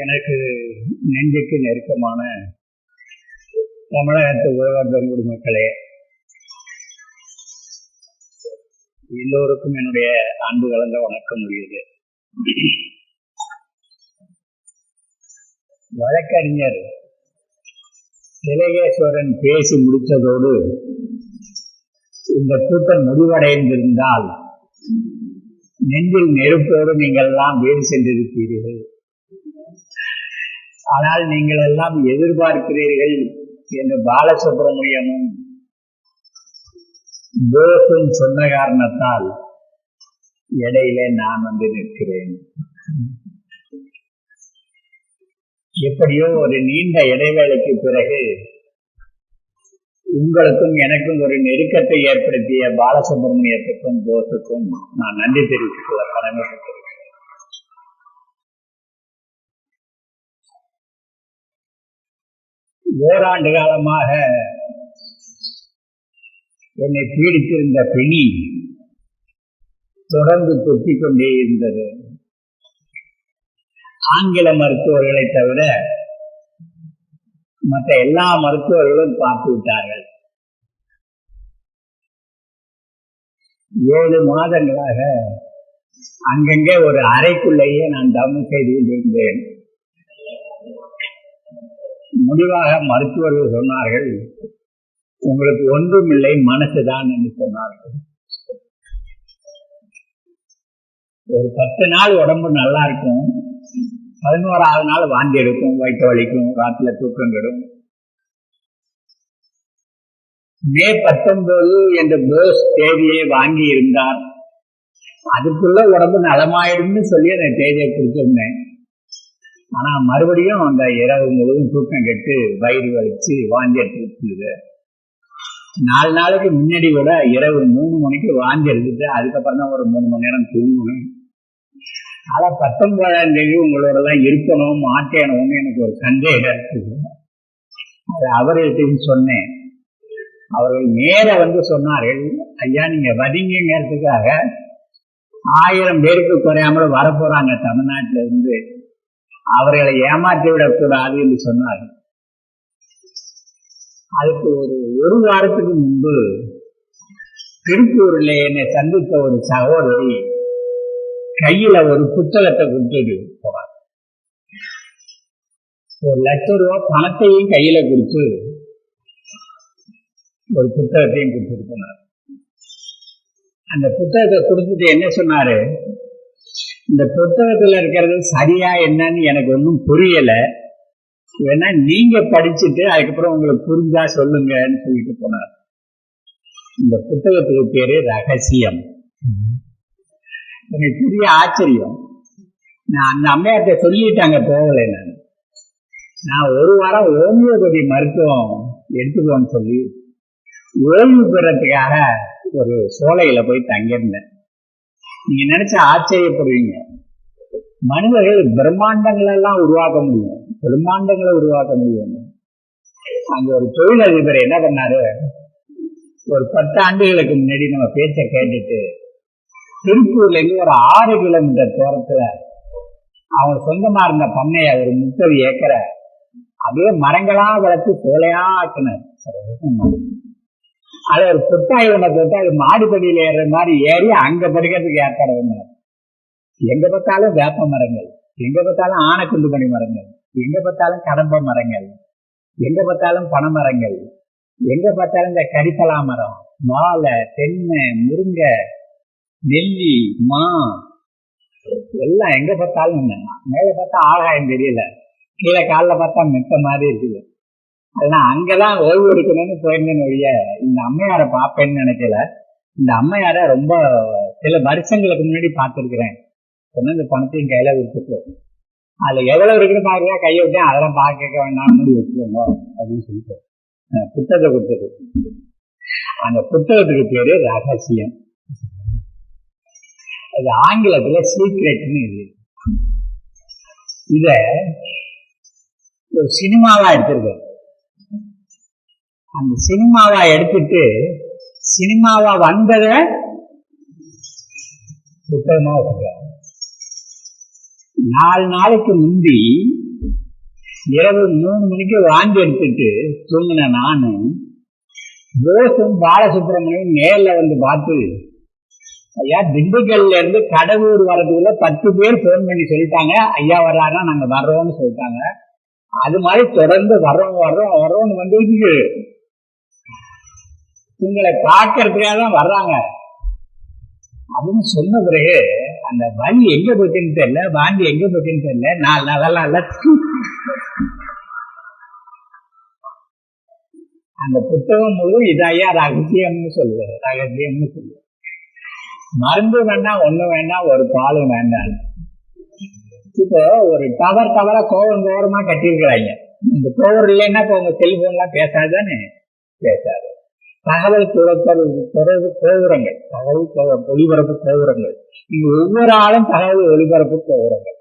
எனக்கு நெஞ்சுக்கு நெருக்கமான தமிழகத்து உழவர் பெருங்குடி மக்களே, எல்லோருக்கும் என்னுடைய அன்பு கலந்த வணக்கம் உரியது. வழக்கறிஞர் திலகேஸ்வரன் பேசி முடித்ததோடு இந்த கூட்டம் முடிவடைந்திருந்தால் நெஞ்சில் நெருப்போடு நீங்கள் எல்லாம் வேறு சென்றிருப்பீர்கள். ஆனால் நீங்கள் எல்லாம் எதிர்பார்க்கிறீர்கள் என்று பாலசுப்ரமணியமும் போஸும் சொன்ன காரணத்தால் இடையிலே நான் வந்து நிற்கிறேன். எப்படியோ ஒரு நீண்ட இடைவேளைக்கு பிறகு உங்களுக்கும் எனக்கும் ஒரு நெருக்கத்தை ஏற்படுத்திய பாலசுப்ரமணியத்துக்கும் போஸுக்கும் நான் நன்றி தெரிவித்துக் கொள்ள கடமைப்பட்டிருக்கிறேன். ஓராண்டு காலமாக என்னை பீடித்திருந்த பிணி தொடர்ந்து தொத்திக் கொண்டே இருந்தது. ஆங்கில மருத்துவர்களை தவிர மற்ற எல்லா மருத்துவர்களும் பார்த்து விட்டார்கள். 7 மாதங்களாக அங்கங்கே ஒரு அறைக்குள்ளேயே நான் தவம் செய்து கொண்டிருந்தேன். முடிவாக மருத்துவர்கள் சொன்னார்கள், உங்களுக்கு ஒன்றும் இல்லை, மனசுதான் என்று சொன்னார்கள். ஒரு 10 நாள் உடம்பு நல்லா இருக்கும், 11ஆவது நாள் வாந்தி எடுக்கும், வயிற்று வலிக்கும், ராத்திரில தூக்கம் கெடும். மே 19 என்ற போஸ் தேதியை வாங்கி இருந்தார். அதுக்குள்ள உடம்பு நலமாயிடும்னு சொல்லி அந்த தேதியை கொடுத்திருந்தேன். ஆனா மறுபடியும் அந்த இரவு முழுவதும் தூக்கம் கெட்டு வயிறு வலிச்சு வாந்தி எடுத்துருக்குது. 4 நாளைக்கு முன்னாடி கூட இரவு 3 மணிக்கு வாந்தி எடுத்துட்டு அதுக்கப்புறம் தான் ஒரு 3 மணி நேரம் தூங்கணும். ஆனா 19ஆம் தேதி உங்களோட எல்லாம் இருக்கணும் மாட்டேணும்னு எனக்கு ஒரு சந்தேகம் இருக்குது. அது அவர்கள்ட்டையும் சொன்னேன். அவர்கள் நேர வந்து சொன்னார்கள், ஐயா நீங்க வதிங்கிறதுக்காக 1000 பேருக்கு குறையாமல் வரப்போறாங்க தமிழ்நாட்டில இருந்து, அவர்களை ஏமாற்றி விடக்கூடாது என்று சொன்னார்கள். அதுக்கு ஒரு வாரத்துக்கு முன்பு திருப்பூரில் என்னை சந்தித்த ஒரு சகோதரி கையில ஒரு புத்தகத்தை கொடுத்துட்டு போறார். 1 லட்சம் ரூபாய் பணத்தையும் கையில கொடுத்து ஒரு புத்தகத்தையும் கொடுத்துட்டு போனார். அந்த புத்தகத்தை கொடுத்துட்டு என்ன சொன்னாரு, இந்த புத்தகத்துல இருக்கிறது சரியா என்னன்னு எனக்கு ஒன்றும் புரியல, வேணா நீங்க படிச்சுட்டு அதுக்கப்புறம் உங்களுக்கு புரிஞ்சா சொல்லுங்கன்னு சொல்லிட்டு போனார். இந்த புத்தகத்துக்கு பேரு ரகசியம். எனக்கு பெரிய ஆச்சரியம். நான் அந்த அம்மையார்ட்ட சொல்லிட்டாங்க, போகலை. நான் 1 வாரம் ஹோமியோபதி மருத்துவம் எடுத்துக்கோன்னு சொல்லி ஓய்வு பெறத்துக்காக ஒரு சோலையில போய் தங்கியிருந்தேன். நீங்க நினைச்ச ஆச்சரியப்படுவீங்க. மனிதர்கள் பிரம்மாண்டங்களை எல்லாம் உருவாக்க முடியும், பிரம்மாண்டங்களை உருவாக்க முடியும். அங்க ஒரு தொழிலதிபர் என்ன பண்ணாரு, ஒரு 10 ஆண்டுகளுக்கு முன்னாடி நம்ம பேச்ச கேட்டுட்டு திருப்பூர்ல இருந்து ஒரு 6 கிலோமீட்டர் தூரத்துல அவங்க சொந்தமா இருந்த பண்ணைய ஒரு 30 ஏக்கரை அப்படியே மரங்களா வளர்த்து சோலையா ஆக்கினார். அது ஒரு கொட்டாய் ஒன்றை போட்டு அது மாடிப்படியில் ஏறுற மாதிரி ஏறி அங்க படிக்கிறதுக்கு ஏற்பாடு பண்ணார். எங்க பார்த்தாலும் வேப்ப மரங்கள், எங்க பார்த்தாலும் ஆனைக்குண்டு பனி மரங்கள், எங்க பார்த்தாலும் கடம்ப மரங்கள், எங்க பார்த்தாலும் பனை மரங்கள், எங்க பார்த்தாலும் இந்த கரிசலா மரம், வாழை, தென்னை, முருங்கை, நெல்லி, மா எல்லாம் எங்க பார்த்தாலும். மேல பார்த்தா ஆகாயம் தெரியல, கீழே காலில் பார்த்தா மெத்த மாதிரி இருக்குது. அதெல்லாம் அங்கதான் ஓய்வு எடுக்கணும்னு போயிருந்தேன்னு வழிய இந்த அம்மையாரை பார்ப்பேன்னு நினைக்கல. இந்த அம்மையாரை ரொம்ப சில வருஷங்களுக்கு முன்னாடி பார்த்துருக்கிறேன். சொன்ன இந்த பணத்தையும் கையில விட்டுட்டு அதுல எவ்வளவு இருக்குன்னு பாக்குறா, கையை விட்டேன், அதெல்லாம் பார்க்க வேண்டாம், மூடி வச்சுக்கோங்க அப்படின்னு சொல்லிட்டு புத்தகத்தை கொடுத்தது. அந்த புத்தகத்துக்கு பேரு ரகசியம். அது ஆங்கிலத்துல சீக்ரெட்னு இது. இத ஒரு சினிமாவா எடுத்திருக்கு. அந்த சினிமாவா எடுத்துட்டு சினிமாவா வந்தத புத்தகமா வச்சுக்க. 4 நாளைக்கு முந்தி இரவு 3 மணிக்கு வாந்தி எடுத்துட்டு தூங்கின நானு போசும் பாலசுப்ரமணியம் நேர்ல வந்து பார்த்து, ஐயா திண்டுக்கல்ல இருந்து கடவுர் வரதுக்குள்ள 10 பேர் போன் பண்ணி சொல்லிட்டாங்க, ஐயா வர்றாருன்னா நாங்க வர்றோம்னு சொல்லிட்டாங்க. அது மாதிரி தொடர்ந்து வர்றோம்னு வந்து உங்களை பார்க்கறதுக்காக தான் வர்றாங்க அப்படின்னு சொன்ன பிறகு அந்த வலி எங்க போச்சுன்னு தெரியல, வாந்தி எங்க போச்சுன்னு தெரியல. 4 நாளெல்லாம் இல்ல. அந்த புத்தகம் முழு இதையா ரகசியம்னு சொல்லுவாரு, ரகசியம்னு சொல்லுவாரு. மருந்து வேண்டாம், ஒண்ணு வேண்டாம், ஒரு பாலும் வேண்டாம். இப்போ ஒரு டவரா கோவரமா கட்டியிருக்கிறாங்க. இந்த கோவர் இல்லைன்னா இப்போ உங்க செல்போன்லாம் பேசாதானே, பேசாது. தகவல் தொடர்பு கோபுரங்கள், தகவல் ஒளிபரப்பு கோபுரங்கள். இங்க ஒவ்வொரு ஆளும் தகவல் ஒளிபரப்பு கோபுரங்கள்.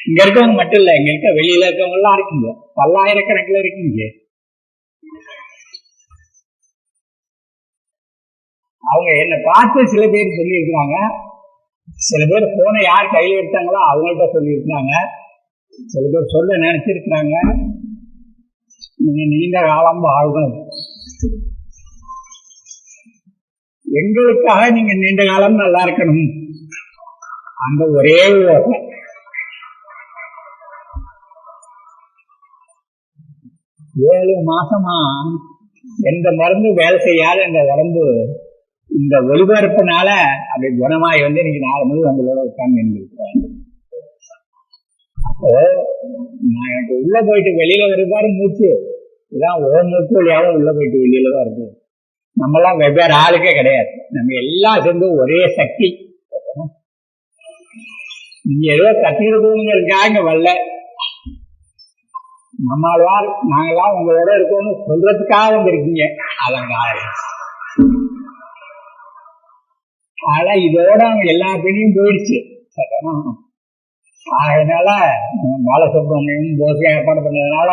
இங்க இருக்கவங்க மட்டும் இல்ல, இங்க இருக்க வெளியில இருக்கவங்க எல்லாம் இருக்குங்க, பல்லாயிரக்கணக்கில் இருக்குங்க. அவங்க என்ன பார்த்து சில பேர் சொல்லி இருக்கிறாங்க, சில பேர் போனை யார் கையில எடுத்தாங்களோ அவங்கள்ட்ட சொல்லி இருக்கிறாங்க, சில பேர் சொல்ல நினைச்சிருக்கிறாங்க. நீங்க நீண்ட காலம் ஆகணும், எங்களுக்காக நீங்க நீண்ட காலம் நல்லா இருக்கணும், அந்த ஒரே 7 மாசமா எந்த மருந்து வேலை செய்யாத இந்த உடம்பு இந்த ஒளிபரப்புனால அப்படி குணமாய் வந்து இன்னைக்கு 4 மணி வந்து உட்கார்ந்து இருந்திருக்கிறேன். அப்போ நான் எனக்கு உள்ள போயிட்டு வெளியில வருவாரு மூச்சு, இதான் ஒரு மூச்சு வழியாவும் உள்ள போயிட்டு வெளியில தான் இருக்கு. நம்மெல்லாம் வெவ்வேறு ஆளுக்கே கிடையாது, நம்ம எல்லாம் சேர்ந்து ஒரே சக்தி. நீங்க ஏதோ கத்திருக்கோங்கிறதுக்காக இங்க வரல, நம்மளால் நாங்கெல்லாம் உங்களோட இருக்கோம்னு சொல்றதுக்காக வந்திருக்கீங்க. அதனால ஆனா இதோட அவங்க எல்லா பெண்ணையும் போயிடுச்சு. அதனால பாலசுப்ரமணியம் போசை ஏற்பாடு பண்ணதுனால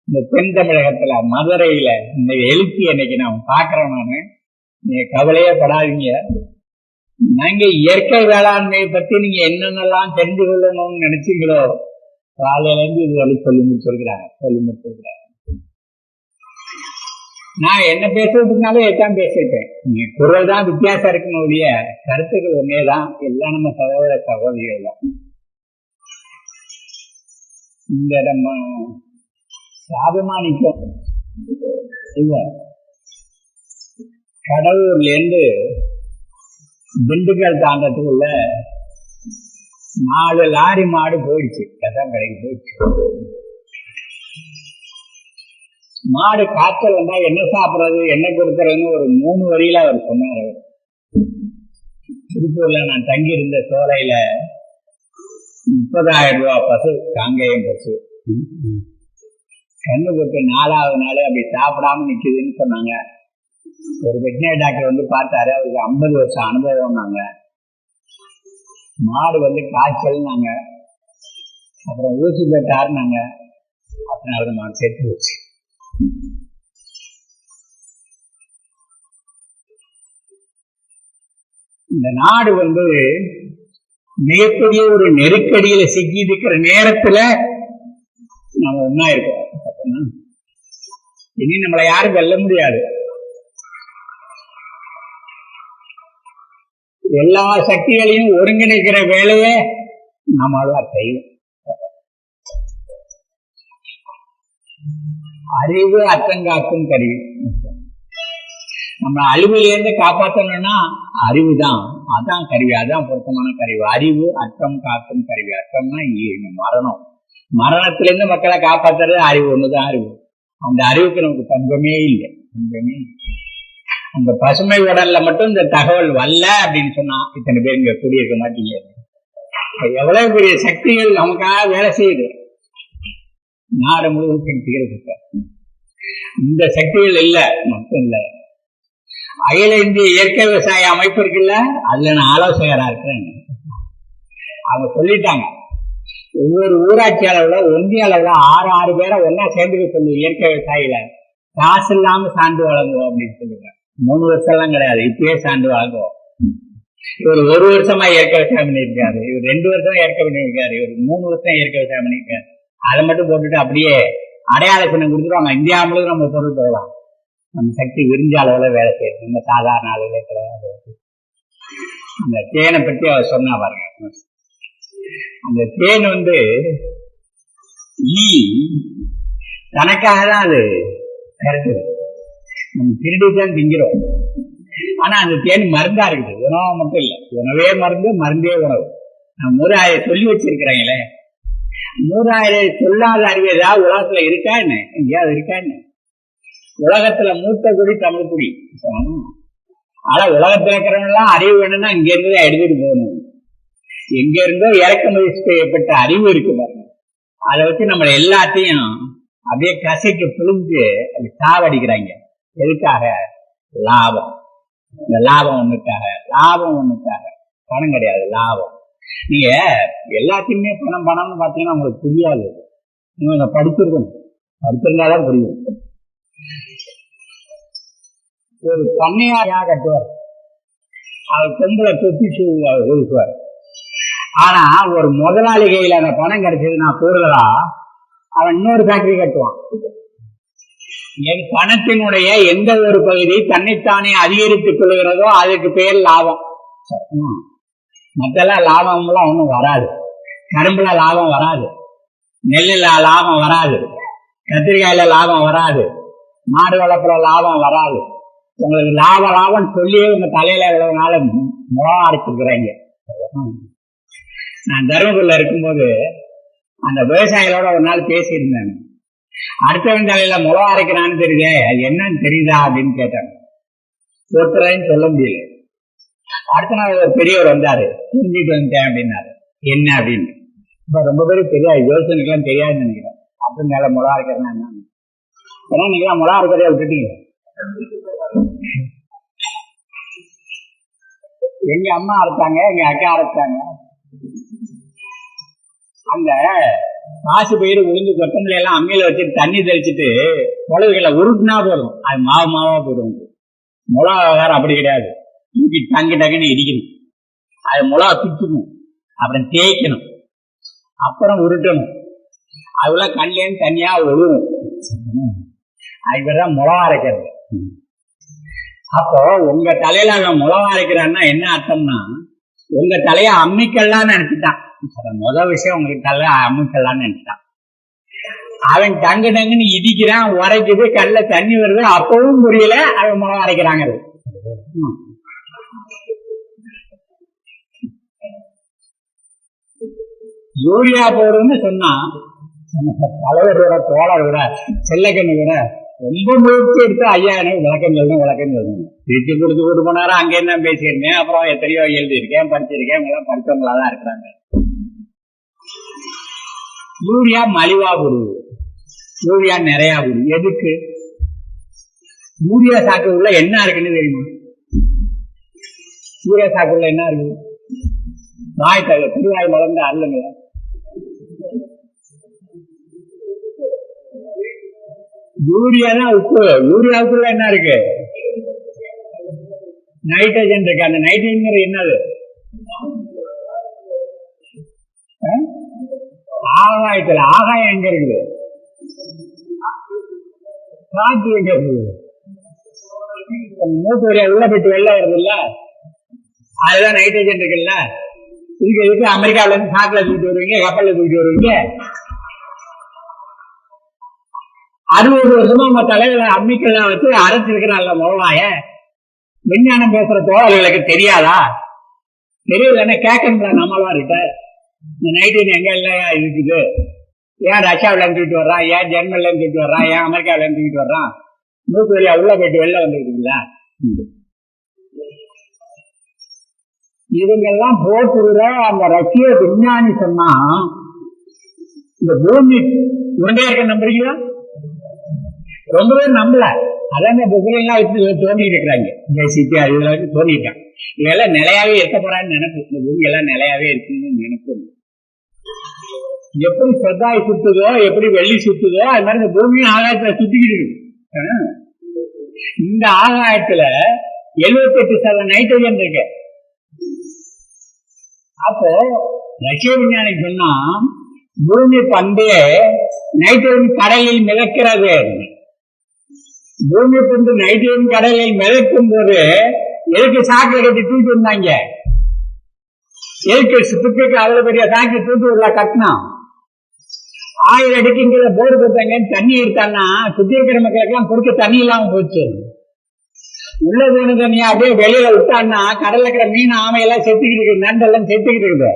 இந்த தென் தமிழகத்துல மதுரையில இந்த எழுச்சி அன்னைக்கு நான் பாக்குறேன். நீங்க கவலையே படாதீங்க. நாங்க இயற்கை வேளாண்மையை பத்தி நீங்க என்னென்னலாம் தெரிஞ்சு கொள்ளணும்னு நினைச்சீங்களோ காலையில இருந்து இது வழி சொல்லி முடிச்சிருக்கிறாங்க. நான் என்ன பேசுறதுனாலே எல்லாம் பேசிட்டேன். நீங்க குரல் தான் வித்தியாசம் இருக்கணும் ஒழிய கருத்துக்கள் ஒன்னேதான். எல்லாம் நம்ம சகோதர சகோதரிகள் தான். இந்த நம்ம சாபிமானிக்கும் இல்ல, கடவுர்ல இருந்து திண்டுக்கல் தாண்டத்துக்குள்ள 4 லாரி மாடு போயிடுச்சு, கதான் கடைக்கு போயிடுச்சு. மாடு காய்ச்சல் வந்தா என்ன சாப்பிடுறது என்ன கொடுக்கறதுன்னு ஒரு 3 வரியில அவர் சொன்னார். திருப்பூர்ல நான் தங்கி இருந்த சோலையில 30,000 ரூபாய் பசு, காங்கேயம் பசு, கண்ணு போட்டு 4வது நாள் அப்படி சாப்பிடாம நிக்குதுன்னு சொன்னாங்க. ஒரு வெட்டினரி டாக்டர் வந்து பார்த்தாரு, அவருக்கு 50 வருஷம் அனுபவம்னாங்க. மாடு வந்து காய்ச்சல்னாங்க, அப்புறம் ஊசி போட்டாருனாங்க. அதனால மாடு சேர்த்து வச்சு இந்த நாடு வந்து மிகப்பெரிய ஒரு நெருக்கடியில சிக்கி இருக்கிற நேரத்துல நம்ம ஒன்னா இருக்கோம். இனி நம்மளை யாரும் வெல்ல முடியாது. எல்லா சக்திகளையும் ஒருங்கிணைக்கிற வேலையை நம்மளால செய்யும். அறிவு அற்றங்காக்கும் கருவி. நம்ம அழிவிலிருந்து காப்பாற்றணும்னா அறிவு தான், அதான் கருவி, அதான் பொருத்தமான கருவி. அறிவு அற்றம் காக்கும் கருவி. அற்றம்னா இங்க மரணம், மரணத்திலிருந்து மக்களை காப்பாற்றுறது அறிவு ஒண்ணுதான். அறிவு, அந்த அறிவுக்கு நமக்கு பஞ்சமே இல்லை, பஞ்சமே. அந்த பசுமை உடல்ல மட்டும் இந்த தகவல் வரல அப்படின்னு சொன்னா இத்தனை பேர் இங்க கூடியிருக்க மாட்டீங்க. எவ்வளவு பெரிய சக்திகள் நமக்காக வேலை செய்யுது, நாடு முழுவதும் சக்திகள். இந்த சக்திகள் இல்ல மட்டும் இல்ல, அகில இந்திய இயற்கை விவசாய அமைப்பு இருக்குல்ல, அதுல நான் ஆலோசகரா இருக்கிறேன். அவங்க சொல்லிட்டாங்க, ஒவ்வொரு ஊராட்சி அளவுல ஒன்றிய அளவுல 6 பேரை ஒன்னா சேர்ந்துக்க சொல்லி இயற்கை விவசாயில காசு இல்லாம சான்று வழங்குவோம் அப்படின்னு சொல்லுங்க. 3 வருஷம் எல்லாம் கிடையாது, இப்பயே சான்று வழங்குவோம். இவர் 1 வருஷமா இயற்கை விவசாயம் பண்ணியிருக்காரு, இவர் 2 வருஷம் இயற்கை பண்ணியிருக்காரு, இவர் 3 வருஷம் இயற்கை விவசாயம் பண்ணியிருக்காரு. அதை மட்டும் போட்டுட்டு அப்படியே அடையாள சின்னம் கொடுத்துருவாங்க. இந்தியா முழுவதும் நம்ம பொருள் போகலாம். நம்ம சக்தி விரிஞ்ச அளவுல வேலை செய்யும். நம்ம சாதாரண அளவுல கிடையாது. அந்த தேனை பற்றி அவர் சொன்னா பாருங்க. அந்த தேன் ஈ தனக்காக தான் அது கருத்து. நம்ம திருடிதான் திங்கிறோம். ஆனா அந்த தேன் மருந்தா இருக்குது. உணவா மட்டும் இல்லை. உணவே மருந்து, மருந்தே உணவு. நான் 3000 சொல்லி வச்சிருக்கிறேங்களே. 3000 சொல்லாத அறிவு ஏதாவது உலகத்துல இருக்கா என்ன? எங்கேயாவது இருக்கா என்ன? உலகத்துல மூத்த குடி தமிழ் குடி. ஆனா உலகத்துல இருக்கிறவங்கலாம் அறிவு வேணும்னா இங்க இருந்து எடுத்துட்டு போகணும். எங்க இருந்தோ இறக்குமதி செய்யப்பட்ட அறிவு இருக்கு பாருங்க. அதை வச்சு நம்ம எல்லாத்தையும் அப்படியே கசைக்கு புழிஞ்சு அது சாவடிக்கிறாங்க. எதுக்காக? லாபம். இந்த லாபம் ஒண்ணுக்காக. பணம் கிடையாது, லாபம். நீங்க எல்லாத்தையுமே பணம் பணம்னு பாத்தீங்கன்னா உங்களுக்கு புரியாது. நீங்க படிச்சிருக்கணும். படிச்சிருந்தாதான் புரியும். ஒரு பண்ணையா கட்டுவார். அவர் பொங்கலை தொட்டி ஒதுக்குவார். ஆனா ஒரு முதலாளி கையில அந்த பணம் கிடைச்சதுன்னா கூடுதலா அவன் இன்னொரு ஃபேக்டரி கட்டுவான். என் பணத்தினுடைய எந்த ஒரு பகுதி தன்னைத்தானே அதிகரித்துக் கொள்கிறதோ அதுக்கு பேர் லாபம். மற்றெல்லாம் லாபம்லாம் ஒன்றும் வராது. கரும்புல லாபம் வராது, நெல்லுல லாபம் வராது, கத்திரிக்காயில லாபம் வராது, மாடு வளர்ப்புல லாபம் வராது. உங்களுக்கு லாபம் சொல்லியே உங்க தலையில இவ்வளவு நாள் முகம் அரைச்சிருக்கிறாங்க. நான் தருமபுரியில இருக்கும்போது அந்த விவசாயிகளோட ஒரு நாள் பேசியிருந்தேன். அடுத்தவன் தலையில முளம் அரைக்கிறான்னு தெரியுதே, அது என்னன்னு தெரியுதா அப்படின்னு கேட்டாங்க. ஒருத்தரையும் சொல்ல முடியல. அடுத்த நாள் ஒரு பெரியவர் வந்தாரு. புரிஞ்சுட்டு வந்துட்டேன் அப்படின்னாரு. என்ன அப்படின்னு. இப்ப ரொம்ப பேருக்கு தெரியாது, யோசனைக்கெல்லாம் தெரியாதுன்னு நினைக்கிறேன். அப்படி மேல முளம் அரைக்கிறேன்னா என்ன? ஏன்னா நீங்க முளம் அரைக்கிறதே விட்டுட்டீங்க. எங்க அம்மா அரைச்சாங்க, எங்க அக்கா அரைச்சாங்க. அந்த காசு பயிர் உளுந்து கொத்தமல்லி எல்லாம் அம்மியில வச்சுட்டு தண்ணி தெளிச்சுட்டு குழந்தைகளை உருட்டுனா போதும், அது மாவா போயிடும். மிளகாரம் அப்படி கிடையாது. டக்குன்னு இடிக்கணும். அது மிளகா பிச்சுக்கணும், அப்புறம் தேய்க்கணும், அப்புறம் உருட்டணும். அதெல்லாம் கண்லேருந்து தனியா ஒழுகும். அதுக்கு பேர் தான் மிளகா அரைக்கிறது. அப்போ உங்க தலையில அவன் மிளகா அரைக்கிறான்னா என்ன அர்த்தம்னா, உங்க தலைய அம்மிக்கல்லான்னு நினைச்சுட்டான். முதல் விஷயம் உங்களுக்கு தலை அம்மிக்கல்லான்னு நினைச்சுட்டான். அவன் டங்குன்னு இடிக்கிறான், உரைக்குது, கல்ல தண்ணி வருது, அப்பவும் புரியல அவன் மிளகா அரைக்கிறாங்க. யூரியா போடுன்னு சொன்னா தலைவரோட தோழர் விட செல்லக்கண்ணு விட ரொம்ப முயற்சி எடுத்து ஐயா எனக்கு விளக்கம் சொல்லணும். திருச்சி கொடுத்து போனாரா அங்கே என்ன பேசியிருந்தேன். அப்புறம் எத்தனையோ எழுதியிருக்கேன், படிச்சிருக்கேன். இவங்கெல்லாம் படித்தவங்களா தான் இருக்கிறாங்க. யூரியா மலிவா போடுது, யூரியா நிறையா போடுது. எதுக்கு? யூரியா சாக்கு உள்ள என்ன இருக்குன்னு தெரியுமா? யூரியா சாக்கு உள்ள என்ன இருக்கு? வாய்க்காக திருவாய் மலர்ந்து அல்லங்க. யூரியா தான் உப்பு. யூரியாவுக்குள்ள என்ன இருக்கு? நைட்ரஜன் இருக்கு. அந்த நைட்ரஜன் என்னது? ஆகாயத்துல. ஆகாயம் எங்க இருக்குது? காற்று எங்க இருக்குது? மூக்கு வழியா உள்ள போயிட்டு வெளில வருது இல்ல, அதுதான் நைட்ரஜன் இருக்குல்ல. இதுக்கு அமெரிக்காவில இருந்து சாக்குல தூக்கிட்டு வருவீங்க, கப்பல்ல தூக்கிட்டு வருவீங்க. 60 வருஷமா உங்க தலையில அம்மிக்கெல்லாம் வச்சு அரைச்சிருக்கிறான்ல மிளகாய. விஞ்ஞானம் பேசுற தோழர்களுக்கு தெரியாதா? தெரியலன்னா கேட்கணுங்களா நம்மளா இருக்க? இந்த நைட்ரஜன் எங்க இல்லையா இருக்குது? ஏன் ரஷ்யாவில இருந்து தூக்கிட்டு வர்றான்? ஏன் ஜெர்மன்ல இருந்து தூக்கிட்டு வர்றான்? ஏன் அமெரிக்காவில இருந்து தூக்கிட்டு வர்றான்? மூக்கு வழியா உள்ள போயிட்டு வெளில வந்துருக்குங்களா? இவங்கெல்லாம் போட்டுற அந்த ரஷ்ய விஞ்ஞானி சொன்னா இந்த பூமி உருண்டையா இருக்க நம்புறீங்களா? ரொம்ப பேர் நம்பல. அதான் இந்த புகழெல்லாம் தோண்டிட்டு இருக்கிறாங்க. ஜெசிபி அதுல தோண்டிட்டான். இதெல்லாம் நிலையாவே இருக்க போறான்னு நினைப்பு. இந்த பூமி எல்லாம் நிலையாவே இருக்குன்னு நினைப்பு. எப்படி செவ்வாய் சுத்துதோ, எப்படி வெள்ளி சுத்துதோ, அது மாதிரி இந்த பூமியும் ஆகாயத்துல சுத்திக்கிட்டு இருக்கு. இந்த ஆகாயத்துல 78% நைட்ரஜன் இருக்கு. அப்போ ரஷ்ய விஞ்ஞானி சொன்னா பூமி பந்து நைட்ரஜன் கடலில் மிதக்கிறது. பூமி பந்து நைட்ரஜன் கடலில் மிதக்கும் போது எதுக்கு சாக்கில் கட்டி தூக்கி இருந்தாங்க? எதுக்கு சுற்றுக்கு அவ்வளவு பெரிய சாக்கி தூக்கி உள்ள கட்டினா? 1000 அடிக்கு இங்க போர்டு கொடுத்தாங்க, தண்ணி எடுத்தாங்கன்னா சுத்தி இருக்கிற மக்களுக்கு எல்லாம் குடிக்க தண்ணி இல்லாம போச்சு. உள்ள போன தண்ணியா அப்படியே வெளியில விட்டான்னா கடல்ல இருக்கிற மீன் ஆமையெல்லாம் செத்துக்கிட்டு இருக்கு, நண்டெல்லாம் செத்துக்கிட்டு இருக்குது.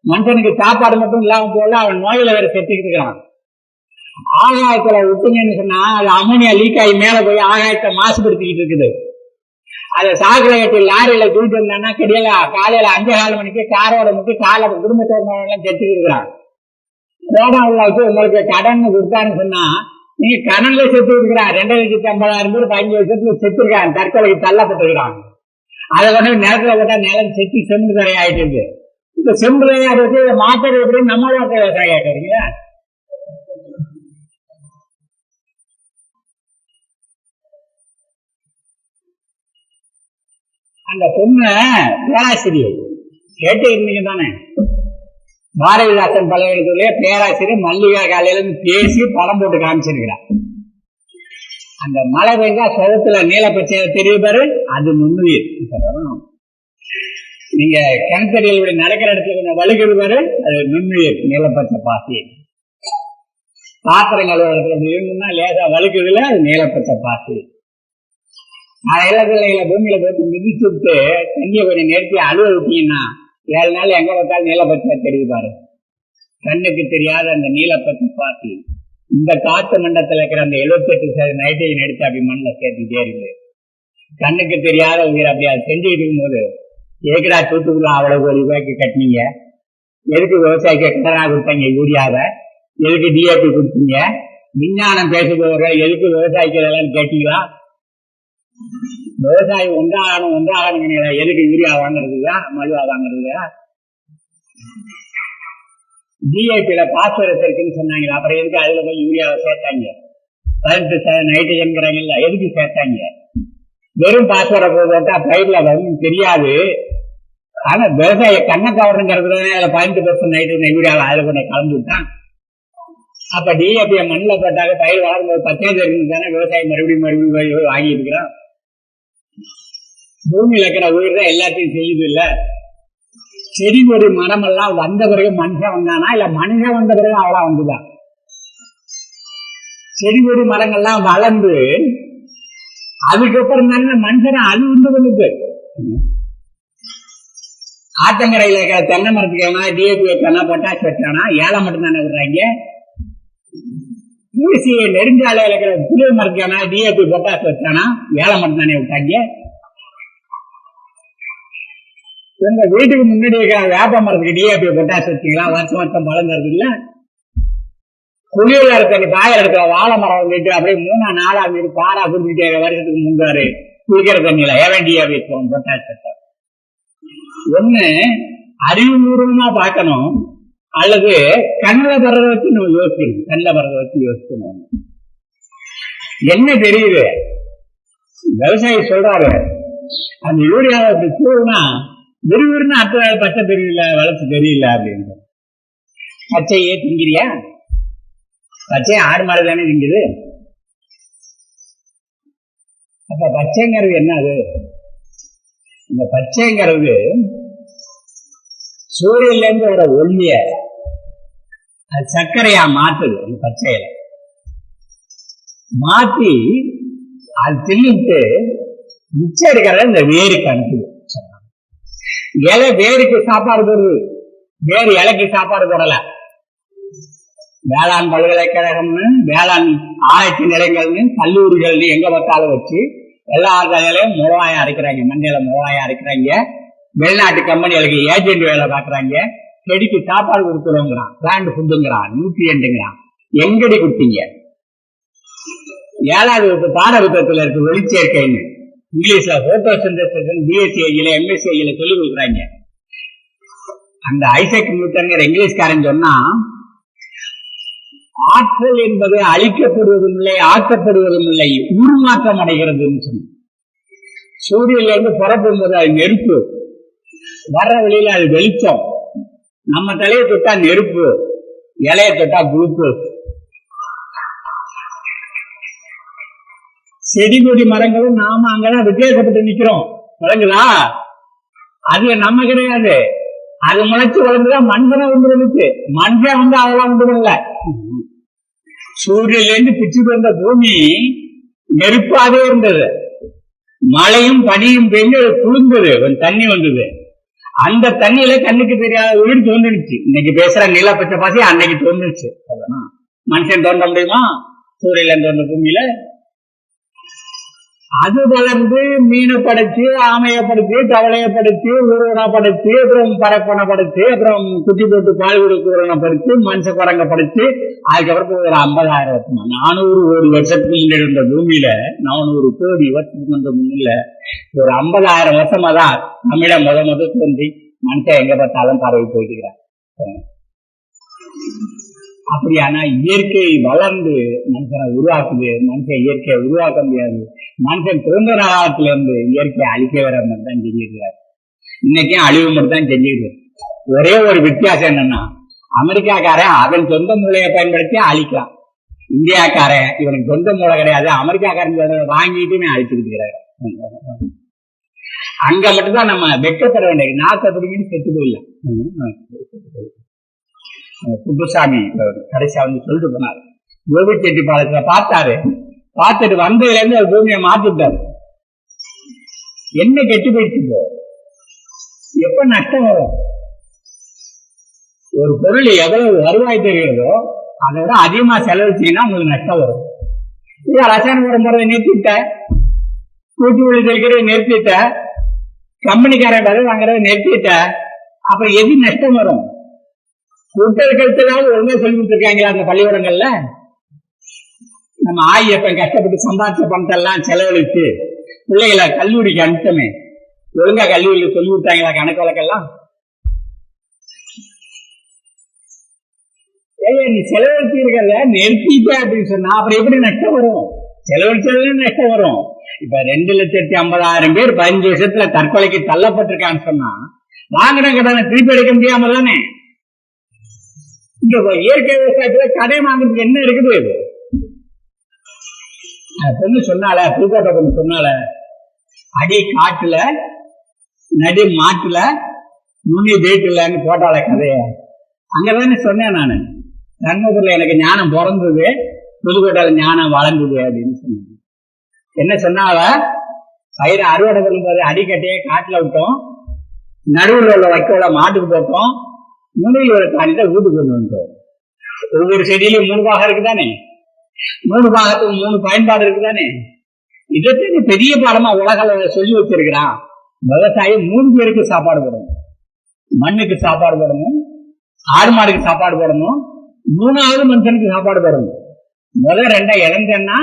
மனுஷனுக்கு சாப்பாடு மட்டும் இல்லாம போல அவன் நோயில வேற செத்துக்கிட்டு இருக்கிறான். ஆகாயத்துல விட்டுங்கன்னு சொன்னா அது அமோனியா லீக் ஆகி மேல போய் ஆகாயத்தை மாசுபடுத்திக்கிட்டு இருக்குது. அதை சாக்கடை கட்டி லாரியில தூக்கிட்டு இருந்தான்னா கிடையல காலையில 5:15 மணிக்கு காரோட முட்டி காலை குடும்பத்தோட எல்லாம் செத்துக்கிட்டு இருக்கிறான். ரோடாவில் வச்சு உங்களுக்கு கடன் கொடுத்தான்னு சொன்னா நீங்க கடன்ல செத்து இருக்கிறான். 2,50,000 பேர் 15 வருஷத்துல செத்துருக்கான், தற்கொலைக்கு தள்ளப்பட்டிருக்கிறான். அதை கொண்டு நிலத்துல போட்டா நிலம் செத்து செம்பு தரை ஆயிட்டு இருக்கு. இப்ப செம்பு தரையா வச்சு இதை மாத்திரை எப்படி நம்ம விவசாயம் கேட்கறீங்களா? அந்த பொண்ணு பேராசிரியர் கேட்டு இருந்தீங்க தானே? பாரதிதாசன் பல்கலைக்கழகத்திலே பேராசிரியர் மல்லிகா காலையில இருந்து பேசி படம் போட்டு காமிச்சிருக்கிறார். அந்த மழை பெய்ஞ்சா சொகத்துல நீல பச்சை தெரிய பாரு, அது நுண்ணுயிர். நீங்க கிணத்தடியில் இப்படி நடக்கிற இடத்துல கொஞ்சம் வலுக்குது பாரு, அது நுண்ணுயிர் நீலப்பச்சை பாசி. பாத்திரங்கள் இடத்துல லேசா வலுக்குதுல அது நீலப்பச்சை பாசி. இலக்கில பூமியில போட்டு மிதிச்சு விட்டு தண்ணியை கொஞ்சம் நிறுத்தி அழுவ விட்டீங்கன்னா 7 நாள் எங்க பார்த்தாலும் நீலப்பச்சை தெரியுது பாரு. கண்ணுக்கு தெரியாத அந்த நீலப்பச்சை பாசி இந்த காற்று மண்டலத்தில் இருக்கிற அந்த 78% நைட்ரஜன் எடுத்து அப்படி மண்ணில் சேர்த்துக்கிட்டே இருக்குது. கண்ணுக்கு தெரியாத உயிர் அப்படி அது செஞ்சுக்கிட்டு இருக்கும்போது எதுக்குடா தூத்துக்குள்ள அவ்வளவு ₹1 கட்டினீங்க? எதுக்கு விவசாயிக்கு கடனா கொடுத்தாங்க யூரியாவை? எதுக்கு டிஏபி கொடுத்தீங்க? விஞ்ஞானம் பேசுபவர்கள் எதுக்கு விவசாயிக்கு எல்லாம் கேட்டீங்களா? விவசாயி ஒன்றாகணும் எதுக்கு யூரியா வாங்குறதுக்கா மழுவா வாங்குறதுக்கா? டிஏபியில பாஸ்பரஸ் இருக்குன்னு சொன்னாங்க, அப்புறம் எதுக்கு அதுல போய் யூரியாவை சேர்த்தாங்க? 18% நைட்ரஜன்ங்கிறாங்கல்ல, எதுக்கு சேர்த்தாங்க? வெறும் பாஸ்பரஸ் போட்டா பயிர்ல வரும் தெரியாது. ஆனா விவசாய கண்ணை கவர்னுங்கிறது அதுல 18% நைட்ரஜன் யூரியாவை அதுல கொஞ்சம் கலந்து விட்டான். அப்ப டிஏபியை மண்ணில் போட்டாக்க பயிர் வளரும்போது 10 இருக்கு தானே விவசாயி மறுபடியும் வாங்கி இருக்கிறான். பூமியில இருக்கிற உயிர் தான் எல்லாத்தையும் செய்யுது இல்ல. செடி கொடி மரம் எல்லாம் வந்த பிறகு மனுஷன் வந்தானா இல்ல மனுஷன் வந்த பிறகு அவளா வந்துதான்? செடி கொடி மரங்கள்லாம் வளர்ந்து அதுக்கப்புறம் தானே மனுஷனை அது வந்து கொண்டு ஆத்தங்கரையில இருக்கிற தென்னை மரத்துக்கு டிஏபி வச்சானா பொட்டாசி வச்சானா ஏழை மட்டும் தானே விடுறாங்க. நெடுஞ்சாலையில இருக்கிற புளிய மரத்துக்கான டிஏபி பொட்டாசி வச்சானா ஏழை மட்டும் தானே விட்டாங்க. உங்க வீட்டுக்கு முன்னாடி இருக்கிற வேப்ப மரத்துக்கு டிஏபி பொட்டாசி வச்சீங்களா? வருஷம் வருஷம் பழம் தருது இல்ல. குளியல இருக்க காயில இருக்கிற வாழை மரம் வந்துட்டு அப்படியே 3-4 மீது பாரா குடிச்சுட்டே வருஷத்துக்கு முன்னாரு குளிக்கிற தண்ணியில ஏன் டிஏபி பொட்டாசி வச்சா? ஒண்ணு அறிவுபூர்வமா பார்க்கணும், அல்லது கண்ணில் வர்றத வச்சு நம்ம யோசிக்கணும். கண்ணில் வர்றத வச்சு யோசிக்கணும். என்ன தெரியுது? விவசாயி சொல்றாரு அந்த யூரியாவை அப்படி தூவுனா விறுவிறுன்னு அடுத்த பச்சை தெரியல வளர்ச்சி தெரியல அப்படின்னு. பச்சையே திங்கிறியா? பச்சையை ஆடு மாடு தானே திங்குது. அப்ப பச்சைங்கிறது என்ன? அது இந்த பச்சைங்கிறது சூரியன்ல இருந்து வர ஒளிய அது சர்க்கரையா மாத்துது. அந்த பச்சையில மாத்தி அது தின்னுட்டு மிச்சம் இருக்கிறத இந்த வேருக்கு அனுப்புது. இலை வேருக்கு சாப்பாடு போடுது, வேறு இலைக்கு சாப்பாடு போடல. வேளாண் பல்கலைக்கழகம்னு வேளாண் ஆராய்ச்சி நிலையங்கள்னு கல்லூரிகள்னு எங்க பார்த்தாலும் வச்சு எல்லா தலையிலையும் மிளகாயா அரைக்கிறாங்க, மண்ணில மிளகாயா அரைக்கிறாங்க. வெளிநாட்டு கம்பெனிகளுக்கு ஏஜென்ட் வேலை பார்க்கறாங்க. செடிக்கு சாப்பாடு கொடுத்துருங்கிறான், பிளான்ட் ஃபுட்டுங்கிறான், நியூட்ரியன்ட்ங்கிறான். எங்கடி கொடுத்தீங்க? 7வது பாட புத்தகத்துல இருக்கு வெளிச்சேர்க்கைன்னு. இங்கிலீஷ்ல போட்டோசிந்தசிஸ் பிஎஸ்சிஐல எம்எஸ்சிஐல சொல்லி கொடுக்குறாங்க. அந்த ஐசக் நியூட்டன்கிற இங்கிலீஷ்காரன் சொன்னா, ஆற்றல் என்பது அழிக்கப்படுவதும் இல்லை ஆக்கப்படுவதும் இல்லை, உருமாற்றம் அடைகிறதுன்னு சொன்ன. சூரியன்ல இருந்து புறப்படும் போது அது நெருப்பு, வர்ற வழியில அது வெளிச்சம். நம்ம தலையை தொட்டா நெருப்பு, இலைய தொட்டா குளுக்கோஸ். செடி கொடி மரங்களும் நாம அங்கதான் வித்தியாசப்பட்டு நிக்கிறோம். விளங்குதா? அது நம்ம கிடையாது. அது முளைச்சு வளர்ந்துதான் மனுஷனை உண்டு வந்துச்சு. மனுஷன் அதெல்லாம் உண்டு பண்ணல. சூரியன்ல இருந்து பிச்சுட்டு வந்த பூமி நெருப்பாவே இருந்தது. மழையும் பனியும் பெய்து குளிர்ந்தது. தண்ணி வந்தது. அந்த தண்ணியில கண்ணுக்கு தெரியாத உயிர் தோன்றுச்சு. இன்னைக்கு பேசுற நில பச்சை பாசி அன்னைக்கு தோன்றுச்சு. மனுஷன் தோன்ற முடியுமா சூரியன்ல இருந்து வந்த பூமியில? அது வளர்ந்து மீனை படைச்சு, ஆமையை படைச்சு, தவளையை படைச்சு, உருவனை படைச்சு, அப்புறம் பறப்பனை படைச்சு, அப்புறம் குட்டி போட்டு பால் கொடுக்குறவனை படைச்சு, மனுஷ குரங்க படைச்சு, அதுக்கப்புறம் ஒரு 50,000 வருஷமா 400 கோடி வருஷத்துக்கு முன்னாடி இருந்த பூமியில 400 கோடி வருஷத்துக்கு முன்ன ஒரு 50,000 வருஷமா தான் தமிழ முத தோன்றி மனுஷன் எங்க பார்த்தாலும் பரவி போயிட்டுக்கிறான். அப்படியானா இயற்கை வளர்ந்து மனுஷனை உருவாக்குது. மனுஷன் இயற்கையை உருவாக்க முடியாது. மனுஷன் பிறந்த காலத்துல இருந்து இயற்கையை அழிக்க வர மாதிரி தான் செஞ்சிருக்கிறார். இன்னைக்கும் அழிவு மட்டும் தான் செஞ்சிருக்கு. ஒரே ஒரு வித்தியாசம் என்னன்னா, அமெரிக்காக்காரன் அவன் சொந்த மூளையை பயன்படுத்தி அழிக்கலாம். இந்தியாக்காரன் இவனுக்கு சொந்த மூளை கிடையாது, அமெரிக்காக்காரன் வாங்கிட்டு அழிச்சுக்கிறாரு. அங்க மட்டும்தான் நம்ம வெட்கப்பட வேண்டிய நாட்டப்படின்னு செத்து போயிடலாம். குப்புசாமி கடைசியா சொல்லிட்டு போனார். கோபிச்செட்டிப்பாளையத்துல பார்த்தாரு. பார்த்துட்டு வந்ததுல இருந்து அவர் பூமியை மாத்திட்டாரு. என்ன கெட்டு போயிடுச்சு? எப்ப நஷ்டம் வரும்? ஒரு பொருள் எவ்வளவு வருவாய் தெரிகிறதோ அதை விட அதிகமா செலவழிச்சீங்கன்னா உங்களுக்கு நஷ்டம் வரும். ரசாயன உரம் போறதை நிறுத்திட்ட, கூட்டி ஒளி தெளிக்கிறத நிறுத்திட்ட, கம்பெனிக்காரன் விலை வாங்குறத நிறுத்திட்ட, அப்புறம் எது நஷ்டம் வரும்? கூட்டத்துக்காவது ஒழுங்கா சொல்லி கொடுத்துருக்காங்களா அந்த பள்ளிக்கூடங்கள்ல? நம்ம ஆயப்பன் கஷ்டப்பட்டு சம்பாதிச்ச பணத்தை எல்லாம் செலவழித்து பிள்ளைகளை கல்லூரிக்கு அனுப்பிச்சமே, ஒழுங்கா கல்லூரியில் சொல்லி கொடுத்தாங்களா கணக்கு வழக்கெல்லாம்? நீ செலவழிச்சு இருக்கிறத நிறுத்திட்ட அப்படின்னு சொன்னா அப்புறம் எப்படி நஷ்டம் வரும்? செலவழிச்சதுல நஷ்டம் வரும். இப்ப 2,50,000 பேர் 15 வருஷத்துல தற்கொலைக்கு தள்ளப்பட்டிருக்கான்னு சொன்னா வாங்கின கடனை திருப்பி எடுக்க முடியாம தானே? இந்த இயற்கை விவசாயத்துல கடை வாங்குறதுக்கு என்ன இருக்குது? பொண்ணு சொன்னால, புதுக்கோட்டை பொண்ணு சொன்னால, அடி காட்டுல நடி மாட்டுல நுனி வீட்டுலன்னு போட்டால கதைய. அங்கதானே சொன்னேன் நானு, தர்மபுரியில எனக்கு ஞானம் பிறந்தது, புதுக்கோட்டையில ஞானம் வளர்ந்தது அப்படின்னு சொன்னேன். என்ன சொன்னால, பயிரை அறுவடை பண்ணும்போது அடிக்கட்டையே காட்டுல விட்டோம், நடுவில் உள்ள வைக்கோல மாட்டுக்கு போட்டோம், நுனியில் உள்ள காணில வீட்டுக்கு கொண்டு வந்தோம். ஒவ்வொரு செடியிலும் 3 பாகம் இருக்குதானே, 3 பாகத்துக்கு 3 பயன்பாடு இருக்குதானே. இதற்கு பெரிய பாடமா உலக சொல்லி வச்சிருக்கிறான். விவசாயம் 3 பேருக்கு சாப்பாடு போடணும். மண்ணுக்கு சாப்பாடு போடணும், ஆடு மாடுக்கு சாப்பாடு போடணும், 3வது மனுஷனுக்கு சாப்பாடு போடணும். முதல் 2 இழந்தேன்னா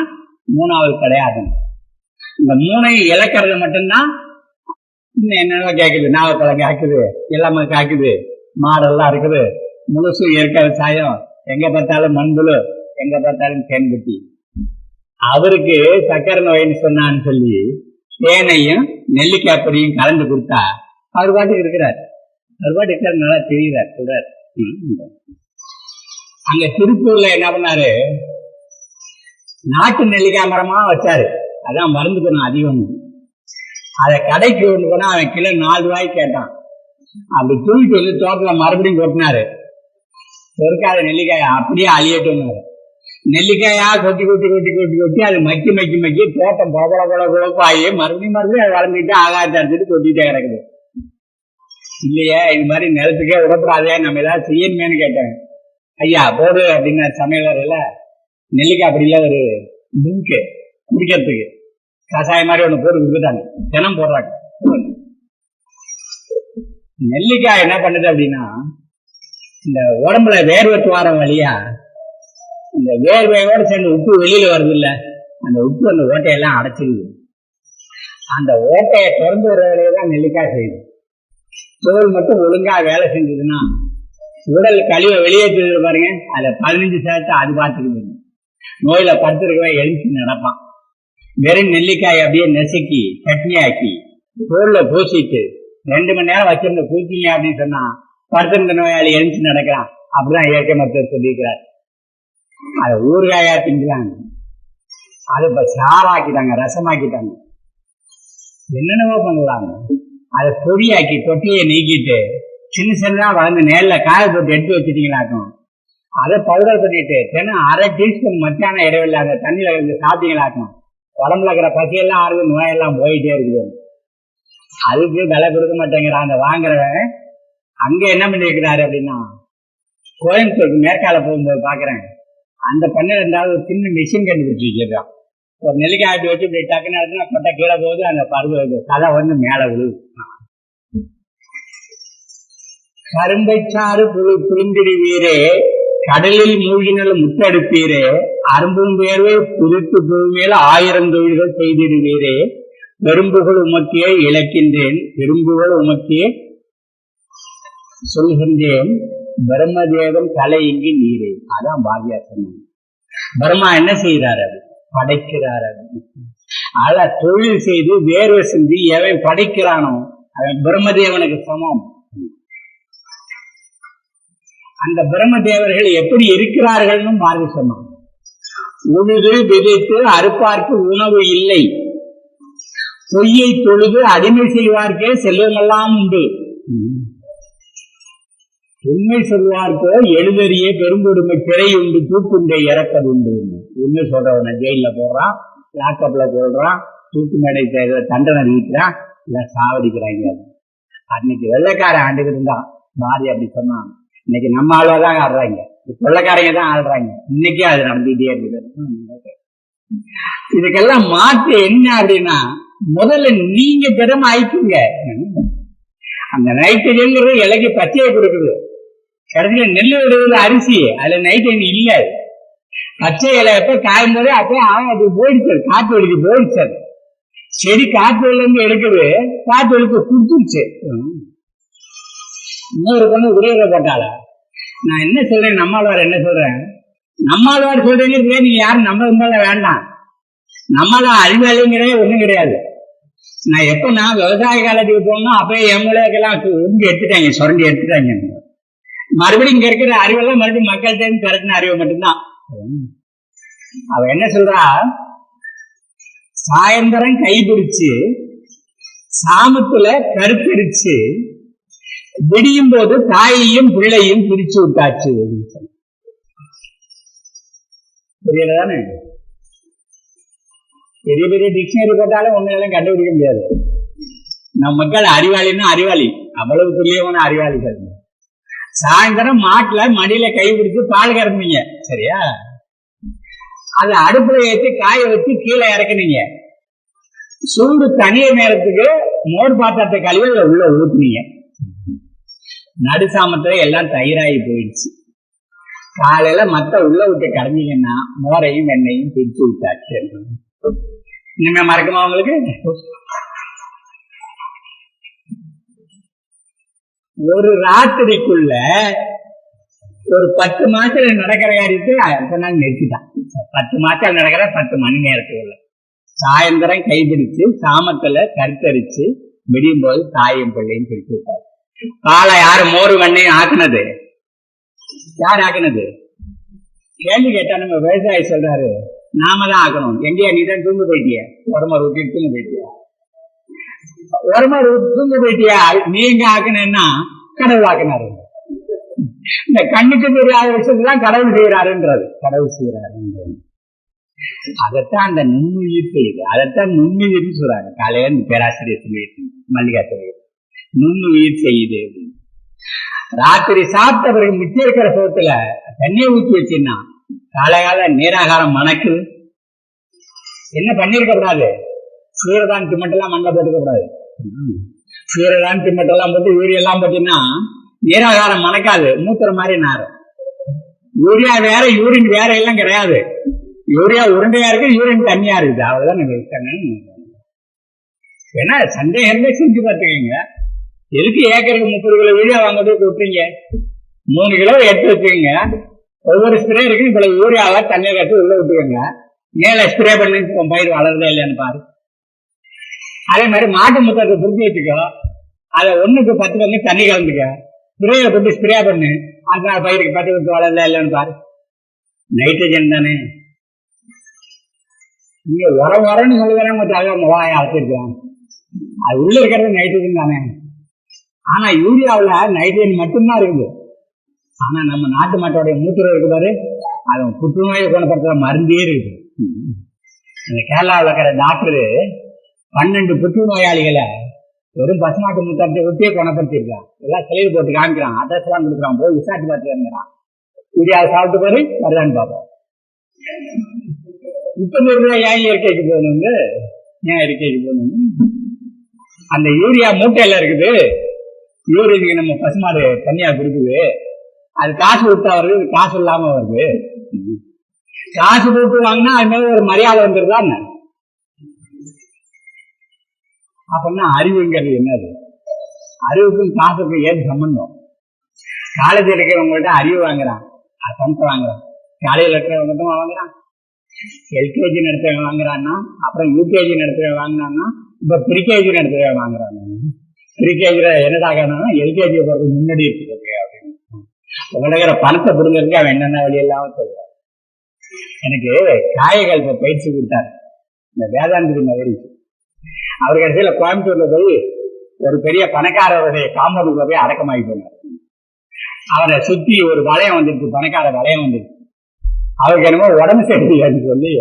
3வது கிடையாது. இந்த 3ஐ இழக்கிறது மட்டும்தான் இன்னும் என்னென்ன கேட்குது, நாவப்பழம் காய்க்குது, எல்லாமே காய்க்குது, மாடெல்லாம் இருக்குது, முழுசு இயற்கை விவசாயம், எங்க பார்த்தாலும் மண்புழு, எங்க பார்த்தாலும் தேன்குட்டி. அவருக்கு சக்கரை நோயின்னு சொன்னான்னு சொல்லி தேனையும் நெல்லிக்காய் பொடியும் கலந்து கொடுத்தா அவர் பாட்டுக்கு இருக்கிறார். அவர் பாட்டு இருக்கிற நல்லா தெரியுறார் சொல்றார். அங்க திருப்பூர்ல என்ன பண்ணாரு, நாட்டு நெல்லிக்காய் மரமா வச்சாரு. அதான் மருந்து கொஞ்சம் அதிகம். அதை கடைக்கு கொண்டு போனா அவன் கிலோ 4 ரூபாய்க்கு கேட்டான். அப்படி தூக்கிட்டு வந்து தோட்டத்துல மறுபடியும் கொட்டினாரு. பொறுக்காத நெல்லிக்காயை அப்படியே அழியட்டும்னாரு. நெல்லிக்காயா கொட்டி கொட்டி கொட்டி கொட்டி கொட்டி அது மக்கி மக்கி மக்கி தோட்டம் போல போல குழப்பாயி மறுபடியும் அதை வளர்ந்துட்டு ஆகாயத்தை அடிச்சுட்டு கொட்டிட்டே கிடக்குது. இல்லையே, இது மாதிரி நிலத்துக்கே விடப்படாதே, நம்ம ஏதாவது செய்யணுமேனு கேட்டேன். ஐயா போடு அப்படின்னா சமையல் இல்ல, நெல்லிக்காய் அப்படி இல்ல, ஒரு ட்ரிங்க் குடிக்கிறதுக்கு கஷாயம் மாதிரி ஒண்ணு போட்டு கொடுத்துட்டாங்க, தினம் போடுறாங்க. நெல்லிக்காய் என்ன பண்ணுது அப்படின்னா, இந்த உடம்புல வேர்வை துவாரம் வழியா இந்த வேர்வையோட சேர்ந்து உப்பு வெளியில வருது இல்ல, அந்த உப்பு அந்த ஓட்டையெல்லாம் அடைச்சிருது. அந்த ஓட்டையை திறந்து விடுற வேலையதான் நெல்லிக்காய் செய்யுது. தோல் மட்டும் ஒழுங்கா வேலை செஞ்சதுன்னா உடல் கழிவை வெளியேற்றது பாருங்க, அதுல 15% அது பார்த்துக்குது. நோயில படுத்திருக்கவே எழுச்சி நடப்பான். வெறும் நெல்லிக்காய் அப்படியே நெசுக்கி சட்னியாக்கி தோல்ல பூசிட்டு 2 மணி நேரம் வச்சிருந்த பூச்சிங்க அப்படின்னு சொன்னா படுத்திருந்த நோயாளி எழுச்சி நடக்கிறான். அப்படிதான் இயற்கை மருத்துவர் சொல்லியிருக்கிறார். அதை ஊறுகாயா திங்கலாம், அது இப்ப சாராக்கிட்டாங்க, ரசமாக்கிட்டாங்க, என்னென்னவோ பண்ணலாங்க. அதை பொடியாக்கி தொட்டியை நீக்கிட்டு சின்ன சின்னதா வளர்ந்து நேரில் காய போட்டு எடுத்து வச்சுட்டீங்களாக்கும். அதை பவுடர் பண்ணிட்டு தினம் 1/2 டீஸ்பூன் மத்தியான இடைவெளி அந்த தண்ணியில இருந்து சாப்பிட்டீங்களாக்கும். உடம்புல இருக்கிற பசியெல்லாம் ஆறுது, நோயெல்லாம் போயிட்டே இருக்குது. அதுக்கு விலை கொடுக்க மாட்டேங்கிறான் அந்த வாங்குறவன். அங்க என்ன பண்ணிருக்கிறாரு அப்படின்னா, கோயம்புத்தூருக்கு மேற்கால போகும்போது பாக்குறேன், அந்த 12வது ஒரு சின்ன மிஷின் கண்டுபிடிச்சு வச்சிருக்கான். ஒரு நெல்லிக்காய் வச்சு இப்படி டக்குன்னு எடுத்துனா கொட்டை கீழே போகுது, அந்த பருவ கதை வந்து மேல விழுது. கரும்பை சாறு புரிந்திடுவீரே, கடலில் மூழ்கினல் முத்தெடுப்பீரே, அரும்பும் வேர்வை புதுத்து பூமியில 1000 தொழில்கள் செய்திடுவீரே, பெரும்புகள் உமக்கியே இழக்கின்றேன், பெரும்புகள் உமக்கியே சொல்கின்றேன், பிரம்மதேவன் தலை இங்கு நீரே. அதான் பாரதியார் சொன்னாங்க. பிரம்மா என்ன செய்யறாரு? படைக்கிறாரு. அத தொழில் செய்து வேர்வை செஞ்சு எவன் படைக்கிறானோ அவன் பிரம்மதேவனுக்கு சமம். அந்த பிரம்மதேவர்கள் எப்படி இருக்கிறார்கள்னு பாரதி சொன்னான். உழுது விதைத்து அறுப்பார்க்கு உணவு இல்லை, பொய்யை தொழுது அடிமை செய்வார்க்கே செல்வமெல்லாம் உண்டு, உண்மை சொல்வார்க்கோ எழுதறிய பெருங்கொடுமை திரை உண்டு, தூக்குண்டை இறப்பது உண்டு. உண்மை சொல்றவன ஜெயில போடுறான், லாக்கப்ல போடுறான், தூக்கு மேடை தண்டனை வீட்டுறான், இல்ல சாவடிக்கிறாங்க. அன்னைக்கு வெள்ளைக்காரன் ஆண்டுகிட்டு இருந்தான், பாரதி அப்படி சொன்னான். இன்னைக்கு நம்ம ஆளுதான் ஆடுறாங்க, வெள்ளைக்காரங்க தான் ஆடுறாங்க. இன்னைக்கு அது நடந்துட்டே இருக்குது. இதுக்கெல்லாம் மாற்று என்ன அப்படின்னா, முதல்ல நீங்க திறமை ஆயிக்குங்க. அந்த நைட்ரஜன் இலைக்கு பச்சையை கொடுக்குது, கடைசியில நெல் விடுறது அரிசி, அதுல நைட்ரஜன் இல்ல. பச்சை இலை எப்ப காயும் போதே அப்ப அது போயிடுச்சு, காற்று வலிக்கு போயிடுச்சு. செடி காற்று இருந்து எடுக்குது, காற்று வலிக்கு கொடுத்துருச்சு. இன்னொரு பொண்ணு உரியதை போட்டால. நான் என்ன சொல்றேன், நம்மாழ்வார் என்ன சொல்றேன், நம்மாழ்வார் சொல்றீங்க, நீங்க யாரும் நம்ம வேண்டாம். நம்மள அறிவாளிங்கிறதே ஒண்ணும் கிடையாது. நான் எப்ப நான் விவசாய காலத்துக்கு போனோம் அப்பயே எம்எல்ஏக்கெல்லாம் எடுத்துட்டாங்க, சுரண்டி எடுத்துட்டாங்க. மறுபடியும் இங்க இருக்கிற அறிவெல்லாம் மறுபடியும் மக்கள்கிட்ட திரட்டின அறிவு மட்டும்தான். அவ என்ன சொல்றா, சாயந்தரம் கைபிடிச்சு சாமத்துல கருத்தரிச்சு விடியும் போது தாயையும் பிள்ளையும் பிரிச்சு விட்டாச்சு. புரியலதானே? பெரிய பெரிய டிக்ஷனரி போட்டாலும் ஒண்ணு எல்லாம் கண்டுபிடிக்க முடியாது. நம் மக்கள் அறிவாளின்னா அறிவாளி, அவ்வளவு துல்லியமான அறிவாளிகள். சாயந்தரம் மாட்டுல மடியில கை பிடிச்சு பால் கறந்தீங்க, சரியா? அது அடுப்புல ஏற்றி காய வச்சு கீழே இறக்குனீங்க. சூடு தனிய நேரத்துக்கு மோர் பாத்திரத்தை கழுவி உள்ள ஊத்துனீங்க. நடுசாமத்துல எல்லாம் தயிராகி போயிடுச்சு. காலையில மத்த உள்ள விட்டு கரைஞ்சிங்கன்னா மோரையும் வெண்ணையும் பிரிச்சு விட்டாச்சு. இனிமே மறக்குமா உங்களுக்கு? ஒரு ராத்திரிக்குள்ள ஒரு 10 மாசத்துல நடக்கிற காரியத்தை நாள் நிறுத்திட்டான். 10 மாசத்துல நடக்கிற 10 மணி நேரத்துக்குள்ள சாயந்தரம் கைபிடிச்சு சாமத்துல கருத்தரிச்சு விடியும் போது தாயும் பிள்ளையும் பிரிச்சு விட்டாரு. காலை யாரு மோரு வெண்ணையும் ஆக்குனது? யார் ஆக்குனது? கேள்வி கேட்டா நம்ம விவசாயி சொல்றாரு, நாம தான் ஆக்கணும். எங்கேயா நீ தான் தூங்க போயிட்டிய, உரமா ஊட்டி தூங்க போயிட்டியா? உரமா தூங்க போயிட்டியா? நீ எங்க ஆக்கணும்னா கடவுள் ஆக்கினாரு. இந்த கண்ணுக்கு தெரியாத விஷயத்தான் கடவுள் செய்யறாருன்றது, கடவுள் செய்யறாருன்றது. அதைத்தான் அந்த நுண்ணுயிர் செய்யுது, அதைத்தான் நுண்ணுயிர்னு சொல்றாங்க. காலையில இந்த பேராசிரியர் சொல்லிட்டு மல்லிகா சொல்லிட்டு நுண்ணுயிர் செய்யுது. ராத்திரி சாப்பிட்ட பிறகு மிச்சம் இருக்கிற சோத்துல தண்ணியை ஊற்றி வச்சுன்னா காலையால நீராகாரம் மணக்குது. என்ன பண்ணிருக்க கூடாது? சீரதான் திம்மட்டெல்லாம் மண்ண போட்டுக்க கூடாது. சீரதான் திம்மட்டெல்லாம் போட்டு யூரியெல்லாம் போட்டீங்கன்னா நீராகாரம் மணக்காது, மூத்துற மாதிரி நாரும். யூரியா வேற யூரின் வேற எல்லாம் கிடையாது. யூரியா உருண்டையா இருக்கு, யூரின் தண்ணியா இருக்குது, அவ்வளவுதான். ஏன்னா சந்தேகமே செஞ்சு பார்த்துக்கீங்க. எதுக்கு ஏக்கருக்கு 30 கிலோ யூரியா வாங்கிட்டு விட்டுறீங்க? 3 கிலோ எடுத்து வச்சுக்கோங்க. ஒவ்வொரு ஸ்ப்ரே இருக்கு, இவ்வளவு யூரியாவை தண்ணியை கட்டி உள்ள விட்டுக்கோங்க. மேல ஸ்ப்ரே பண்ணி பயிர் வளருதா இல்லையான்னு பாரு. அதே மாதிரி மாட்டு முத்தத்தை புரிஞ்சு வச்சுக்கோ, அதை 1க்கு 10 பங்கு தண்ணி கலந்துக்க, ஸ்ப்ரேயை போட்டு ஸ்ப்ரே பண்ணு, அதனால பயிருக்கு பத்து விட்டு வளரல இல்லைன்னு பாரு. நைட்ரஜன் தானே. நீங்க உரம்னு சொல்லுவேன் கொஞ்சம் வாயை அழைச்சிருக்கலாம். அது உள்ள இருக்கிறது நைட்ரஜன் தானே. ஆனா யூரியாவுல நைட்ரஜன் மட்டும்தான் இருக்குது. ஆனா நம்ம நாட்டு மாட்டோடைய மூத்திரம் இருக்கு பாரு, அது புற்றுநோயை குணப்படுத்துற மருந்தே இருக்கு. இந்த கேரளாவில் இருக்கிற டாக்டரு 12 புற்றுநோயாளிகளை வெறும் பசுமாட்டு மூத்தத்தை விட்டே குணப்படுத்திருக்கான். எல்லாம் சிலையில் போட்டு காமிக்கிறான், அட்ரஸ் எல்லாம் கொடுக்குறான், போய் விசாரிச்சு பார்த்து வந்துக்கிறான். யூரியாவை சாப்பிட்டு பாரு வருதான்னு பார்ப்போம். இப்ப ஏன் இயற்கைக்கு போகணுங்க, ஏன் இயற்கைக்கு போகணுங்க? அந்த யூரியா மூட்டையில இருக்குது, யூரியாக்கு நம்ம பசுமாடு தனியா கொடுக்குது. அது காசு கொடுத்தா வருது, காசு இல்லாம வருது. காசு கொடுத்து வாங்கினா அது மேல ஒரு மரியாதை வந்துருதா என்ன? அப்படின்னா அறிவுங்கிறது என்னது? அறிவுக்கும் காசுக்கும் ஏது சம்பந்தம்? காலேஜ் இருக்கிறவங்கள்ட்ட அறிவு வாங்குறான், பணத்தை வாங்குறான். காலையில் இருக்கிறவங்க மட்டும் வாங்குறான். எல்கேஜி நடத்துறவன் வாங்குறான்னா, அப்புறம் யூகேஜி நடத்துறவன் வாங்கினான்னா, இப்ப ப்ரீகேஜி நடத்துறவன் வாங்குறாங்க. ப்ரீகேஜில என்னடாகனா எல்கேஜி போறது முன்னாடி இருக்கு அப்படின்னு உலகிற பணத்தை புரிஞ்சதுக்கு அவன் என்னென்ன வழி எல்லாம் சொல்றான். எனக்கு காயகல்ப பயிற்சி கொடுத்தாரு இந்த வேதாந்திரி மகரிஷி. அவர் கடைசியில கோயம்புத்தூர்ல போய் ஒரு பெரிய பணக்காரருடைய காம்பவுண்டுக்குள்ள போய் அடக்கமாகி போனார். அவரை சுத்தி ஒரு வளையம் வந்துருக்கு, பணக்கார வளையம் வந்துருக்கு. அவருக்கு என்னமோ உடம்பு சரியில்லைன்னு சொல்லி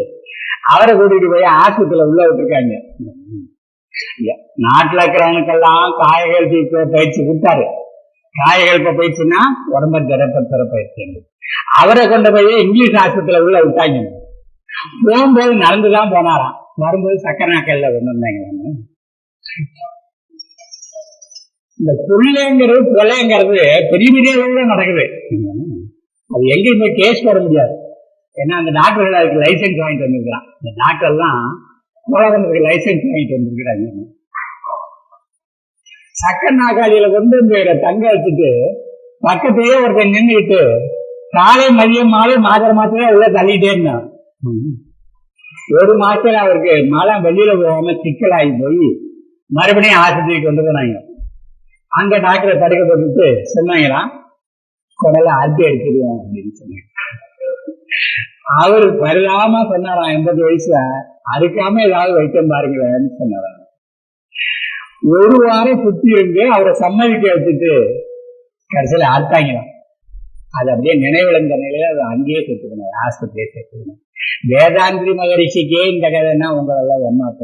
அவரை கூட்டிட்டு போய் ஆஸ்பத்திரியில உள்ள விட்டுருக்காங்க. நாட்டுல இருக்கிறவனுக்கெல்லாம் காயகல்ப பயிற்சி கொடுத்தாரு. காயகல்ப பயிற்சின்னா உடம்ப திறப்ப பயிற்சி. அவரை கொண்டு போய் இங்கிலீஷ் ஆஸ்பத்திரியில உள்ள விட்டாங்க. போகும்போது நடந்துதான் போனாராம், வரும்போது சக்கர நாக்கல்ல கொண்டு வந்தாங்க. இந்த புள்ளைங்கிறது கொலைங்கிறது பெரிய பெரிய அளவுல நடக்குது. அது எங்கேயுமே கேஸ் போட முடியாது. ஏன்னா அந்த டாக்டர்கள் அதுக்கு லைசன்ஸ் வாங்கிட்டு வந்துருக்கிறான். இந்த டாக்டர்லாம் கொலைக்கு லைசன்ஸ் வாங்கிட்டு வந்துருக்கிறாங்க. சக்கர நாக்காளியில கொண்டு இந்த தங்க வச்சுட்டு பக்கத்தையே ஒருத்தர் நின்றுட்டு காலை மதியம் மாலை மாத்திரை உள்ள தள்ளிட்டே இருந்தான். ஒரு மாசத்துல அவருக்கு மழை வெளியில போகாம சிக்கலாகி போய் மறுபடியும் ஆஸ்பத்திரிக்கு கொண்டு போனாங்க. அங்க டாக்டரை தடுக்க போட்டுட்டு சொன்னாங்களாம், குடலை அறுத்தி அடிச்சிடுவோம் அப்படின்னு சொன்னாங்க. அவரு பரிதாபமா சொன்னாராம், 80 வயசுல அறுக்காம ஏதாவது வைத்தியம் பாருங்களேன்னு சொன்னாராம். ஒரு வாரம் சுத்தி இருந்து அவரை சம்மதிக்க வச்சுட்டு கடைசியில அறுத்தாங்களாம். அது அப்படியே நினைவிழந்த நிலையில அது அங்கேயே சேர்த்துக்கணும், ஆஸ்பத்திரியே சேர்த்துக்கணும். வேதாந்திரி மகரிஷிக்கே இந்த கதைன்னா உங்களெல்லாம் ஏமாத்த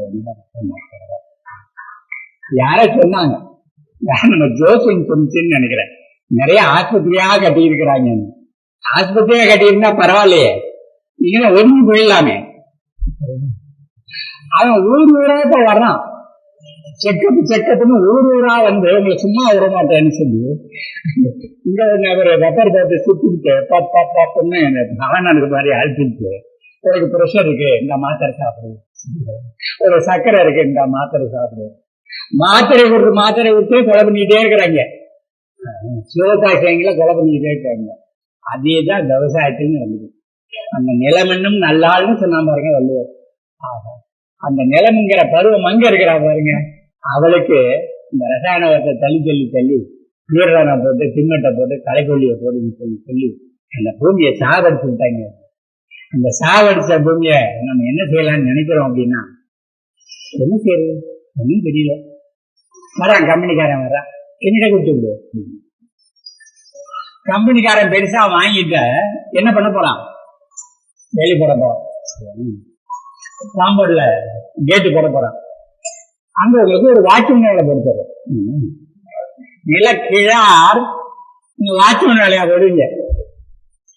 யார சொன்னாங்க? நம்ம ஜோசியம் சொன்னிச்சுன்னு நினைக்கிறேன். நிறைய ஆஸ்பத்திரியாக கட்டி இருக்கிறாங்க. ஆஸ்பத்திரியா கட்டியிருந்தா பரவாயில்லையே, நீங்க ஒதுங்கி போயிடலாமே. அவன் ஊரா இப்ப வர்றான், செக்கப்புன்னு ஊரா வந்து உங்களை சும்மா விட மாட்டேன்னு சொல்லி இங்க ஒரு ரெப்பர் போட்டு சுத்திட்டு பாப்புன்னு மகனுக்கு மாதிரி அழுத்திட்டு, ஒரு பிரஷர் இருக்கு இந்த மாத்திரை சாப்பிடு, ஒரு சர்க்கரை இருக்கு இந்த மாத்திரை சாப்பிடு, மாத்திரை விட்டு கொலை பண்ணிக்கிட்டே இருக்கிறாங்க. சிவகாசியங்களை கொலை பண்ணிக்கிட்டே இருக்காங்க. அதேதான் விவசாயத்தின்னு வந்து அந்த நிலமென்னும் நல்லாள்னு சொன்னா பாருங்க வள்ளுவர். அந்த நிலம்ங்கிற பருவம் அங்க இருக்கிறா பாருங்க, அவளுக்கு இந்த ரசாயன உரத்தை தள்ளி கீரணை போட்டு திம்மட்டை போட்டு களைக்கொல்லியை போட்டு சொல்லி அந்த பூமியை சாவடிச்சு விட்டாங்க. அந்த சாவடிச்ச பூமியை நம்ம என்ன செய்யலாம்னு நினைக்கிறோம் அப்படின்னா, என்ன செய்யறது ஒன்னும் தெரியல. வரான் கம்பெனிக்காரன் வரான், என்னிட கொடுத்து கம்பெனிக்காரன் பெருசா வாங்கிட்ட என்ன பண்ண போறான், வேலி போட போறான், காம்பவுண்ட்ல கேட்டு போட போறான். அங்க உங்களுக்கு ஒரு வாட்ச்மேன் வேலை கொடுத்தாரு. நிலக்கிழார் நீங்க வாட்ச்மேன் வேலையா போடுவீங்க.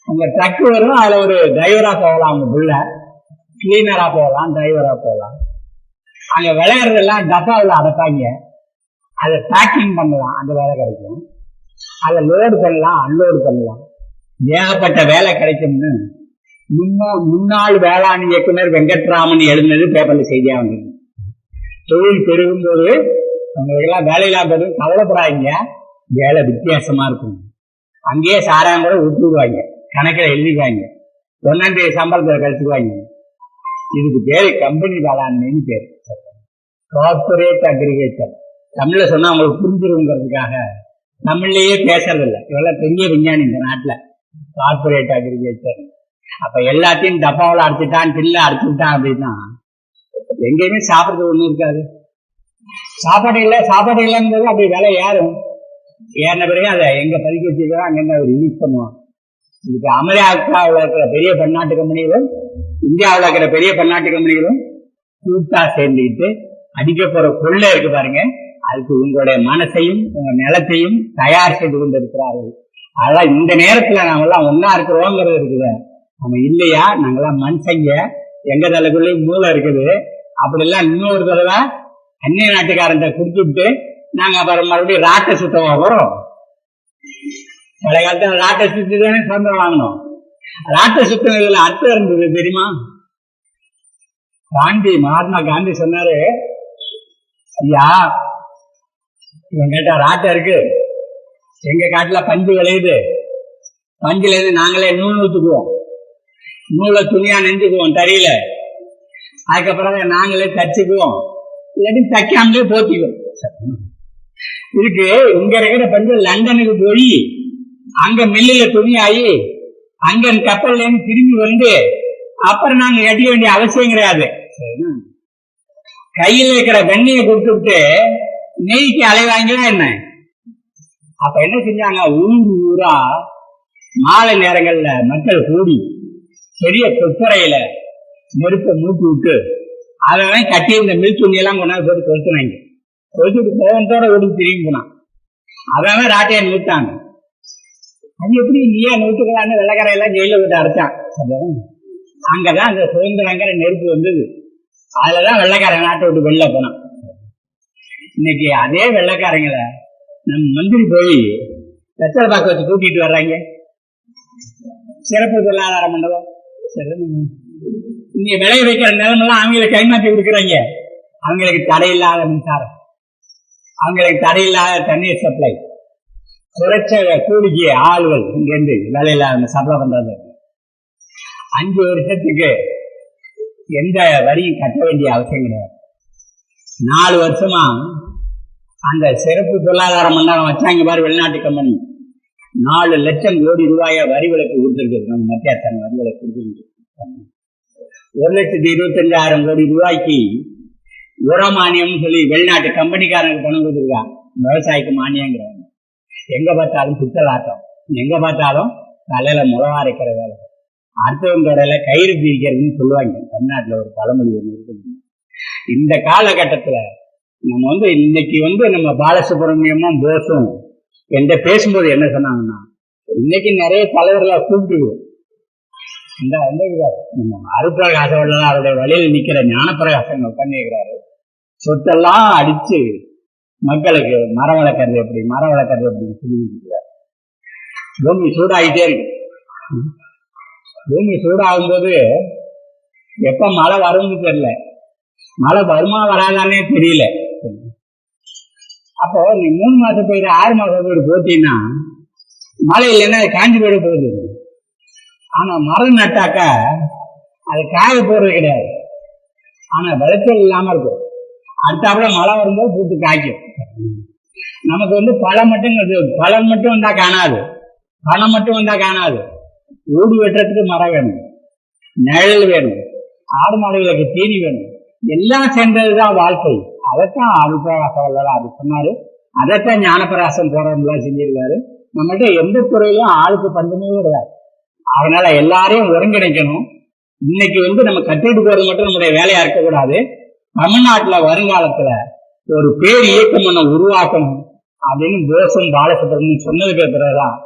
உங்க ட்ரக் வரும், அதுல ஒரு டிரைவரா போகலாம், உங்க புள்ள கிளீனரா போகலாம், டிரைவரா போகலாம். அங்க விளையாடுறதெல்லாம் டப்பாவில் அடைப்பாங்க, அதை பேக்கிங் பண்ணலாம், அந்த வேலை கிடைக்கும். அதை லோடு பண்ணலாம், அன்லோடு பண்ணலாம், ஏகப்பட்ட வேலை கிடைக்கும்னு முன்னாள் வேளாண் இயக்குனர் வெங்கட்ராமன் எழுதினது பேப்பர்ல செய்தியா வந்து. தொழில் பெருகும் போது உங்களுக்கு எல்லாம் வேலையெல்லாம் பெரும் கவலைப்படாதீங்க, வேலை வித்தியாசமா இருக்கும். அங்கேயே சாராயம் கூட விட்டுடுவாங்க, கணக்கில் எழுதிக்குவாங்க, 1ஆம் தேதி சம்பளத்தை கழிச்சுக்குவாங்க. இதுக்கு பேரு கம்பெனி வேளாண்மைன்னு பேரு, கார்பரேட் அக்ரிகல்ச்சர். தமிழ்ல சொன்னா அவங்களுக்கு புரிஞ்சிருங்கிறதுக்காக நம்மளையே பேசுறது இல்லை. இவெல்லாம் பெரிய விஞ்ஞானி இந்த நாட்டுல, கார்பரேட் அக்ரிகல்ச்சர். அப்ப எல்லாத்தையும் டப்பாவில் அடிச்சுட்டான், பில்ல அடிச்சுட்டான் அப்படின்னா எங்கேயுமே சாப்பிட்றது ஒண்ணும் இருக்காது. சாப்பாடு இல்லைன்றது அப்படி விலை ஏறும். ஏறின பிறகு அதை எங்க பதிக்க வச்சுக்கிறோம் அங்கிருந்து அவர் யூஸ் பண்ணுவான். இதுக்கு அமெரிக்காவில் இருக்கிற பெரிய பன்னாட்டு கம்பெனிகளும் இந்தியாவில் இருக்கிற பெரிய பன்னாட்டு கம்பெனிகளும் கூட்டா சேர்ந்துக்கிட்டு அடிக்க போற கொள்ளை இருக்கு பாருங்க, அதுக்கு உங்களுடைய மனசையும் உங்க நிலத்தையும் தயார் செய்து கொண்டு இருக்கிறார்கள். அதான் இந்த நேரத்துல நாம எல்லாம் ஒன்னா இருக்கிறோங்கிறது இருக்குது. நம்ம இல்லையா, நாங்கெல்லாம் மனுஷங்க, எங்க தலைக்குள்ளேயும் மூளை இருக்குது. அப்படி எல்லாம் இன்னொரு தடவை அந்நிய நாட்டுக்காரன் குடிச்சுட்டு நாங்க அப்புறம் மறுபடியும் ராட்டை சுத்தமா போறோம். பழைய காலத்துல ராட்டை சுத்தி தானே சுதந்திரம் வாங்கணும். ராட்டை சுத்தினதுல அர்த்தம் இருந்தது தெரியுமா? மகாத்மா காந்தி சொன்னாரு, ஐயா எங்கிட்ட ராட்டை இருக்கு, எங்க காட்டுல பஞ்சு விளையுது, பஞ்சுல இருந்து நாங்களே நூல் நூத்துக்குவோம், நூலை துணியா நெஞ்சுக்குவோம் தறியில, அதுக்கப்புறம் நாங்களே தச்சுக்குவோம், இல்லாட்டி தைக்காமலே போத்திக்குவோம். இதுக்கு இங்க இருக்கிற பஞ்சு லண்டனுக்கு போய் அங்க மில்லுல துணியாயி அங்க கப்பல்ல இருந்து திரும்பி வந்து அப்புறம் நாங்க கட்டிக்க வேண்டிய அவசியம் கிடையாது. கையில இருக்கிற வெண்ணையை கொடுத்துட்டு நெய்க்கு அலைவாங்களா என்ன? அப்ப என்ன செஞ்சாங்க, ஊரா மாலை நேரங்கள்ல மக்கள் கூடி பெரிய கொத்தரையில நெருப்பை மூட்டி விட்டு அதெல்லாம் கட்டி இந்த மில் துணியெல்லாம் கொண்டாந்து போட்டு கொளுத்துனாங்க. கொளுத்துட்டு கோவத்தோட ஓடி திரும்பி போனான். அதான் ராட்டையை நிறுத்தாங்க. அது எப்படி நீயா நூற்றுக்கலான்னு வெள்ளக்காரையெல்லாம் ஜெயில விட்டு அரைச்சான். அங்கதான் அந்த சுதந்திரங்கிற நெருப்பு வந்தது. அதுலதான் வெள்ளைக்காரன் நாட்டை விட்டு வெளில போனான். இன்னைக்கு அதே வெள்ளைக்காரங்களை நம்ம மந்திரி போய் வெத்தலை பாக்கு வச்சு கூட்டிட்டு வர்றாங்க. சிறப்பு பொருளாதார மண்டபம் இங்க விளைய வைக்கிற நிலமெல்லாம் அவங்களுக்கு கைமாற்றி கொடுக்குறாங்க. அவங்களுக்கு தடையில்லாத மின்சாரம், அவங்களுக்கு தடையில்லாத தண்ணீர் சப்ளை, குறைச்ச கூலிக்கு ஆளுகள் இங்கிருந்து வேலையில்லாத சப்ளை பண்றது. 5 வருஷத்துக்கு எந்த வரியும் கட்ட வேண்டிய அவசியம் கிடையாது. 4 வருஷமா அந்த சிறப்பு பொருளாதார மண்டலம் வச்சாங்க பாரு வெளிநாட்டு கம்பெனி, 4 லட்சம் கோடி ரூபாய வரி விலக்கு கொடுத்துருக்கு. நம்ம மத்திய அரசாங்கம் வரி விலக்கு கொடுத்துருக்கு. 1,25,000 கோடி ரூபாய்க்கு உர மானியம் சொல்லி வெளிநாட்டு கம்பெனிக்காரனுக்கு பணம் கொடுத்துருக்காங்க. விவசாயிக்கு மானியங்கிறாங்க. எங்க பார்த்தாலும் பித்தலாட்டம், எங்க பார்த்தாலும் தலையில முளவா இருக்கிற வேலை, அடுத்தவங்க கடையில கயிறு பிரிக்கிறதுன்னு சொல்லுவாங்க. தமிழ்நாட்டுல ஒரு பழமொழி ஒன்று இருக்கு. இந்த காலகட்டத்துல நம்ம இன்னைக்கு நம்ம பாலசுப்ரமணியமும் போஸும் என்கிட்ட பேசும்போது என்ன சொன்னாங்கன்னா, இன்னைக்கு நிறைய தலைவர்களை கூப்பிட்டு இந்த நம்ம அருப்பிரகாசம் அவருடைய வழியில் நிக்கிற ஞானப்பிரகாசம் உட்காந்துக்கிறாரு. சொத்தெல்லாம் அடிச்சு மக்களுக்கு மரம் வளர்க்கறது எப்படின்னு சொல்லியிருக்கிறார். பூமி சூடாகிட்டே இருக்கு. பூமி சூடாகும் போது எப்ப மழை வரும்னு தெரியல, மழை வருமா வராதானே தெரியல. அப்போ நீ 3 மாசம் போயிட்டு 6 மாசம் போயிட்டு போட்டீங்கன்னா மழை இல்லைன்னா காஞ்சி போயிட போகுது. ஆனா மரம் நட்டாக்கா அது காய போடுறது கிடையாது, ஆனா விளைச்சல் இல்லாம இருக்கும். அடுத்தாப்புல மழை வரும்போது பூத்து காய்க்கும். நமக்கு பழம் மட்டும் வந்தா காணாது, பணம் மட்டும் வந்தா காணாது. ஊடு வெட்டுறதுக்கு மரம் வேணும், நிழல் வேணும், ஆடு மாடுகளுக்கு தீனி வேணும், எல்லாம் சேர்ந்ததுதான் வாழ்க்கை. அதைத்தான் அருப்பிரகாசம் அது சொன்னாரு. அதைத்தான் ஞானப்பிரகாசம் போறவங்களாம் செஞ்சிருக்காரு. நம்மகிட்ட எந்த துறையிலும் ஆளுக்கு பஞ்சமே கிடையாது. அதனால எல்லாரையும் ஒருங்கிணைக்கணும். இன்னைக்கு நம்ம கட்டிட்டு போறது மட்டும் நம்முடைய வேலையா இருக்கக்கூடாது. தமிழ்நாட்டுல வருங்காலத்துல ஒரு பேர் இயக்கம் ஒண்ணு உருவாக்கணும் அப்படின்னு போசும் பாலசுப்ரமணியம் சொன்னதுக்கு பிறகுதான்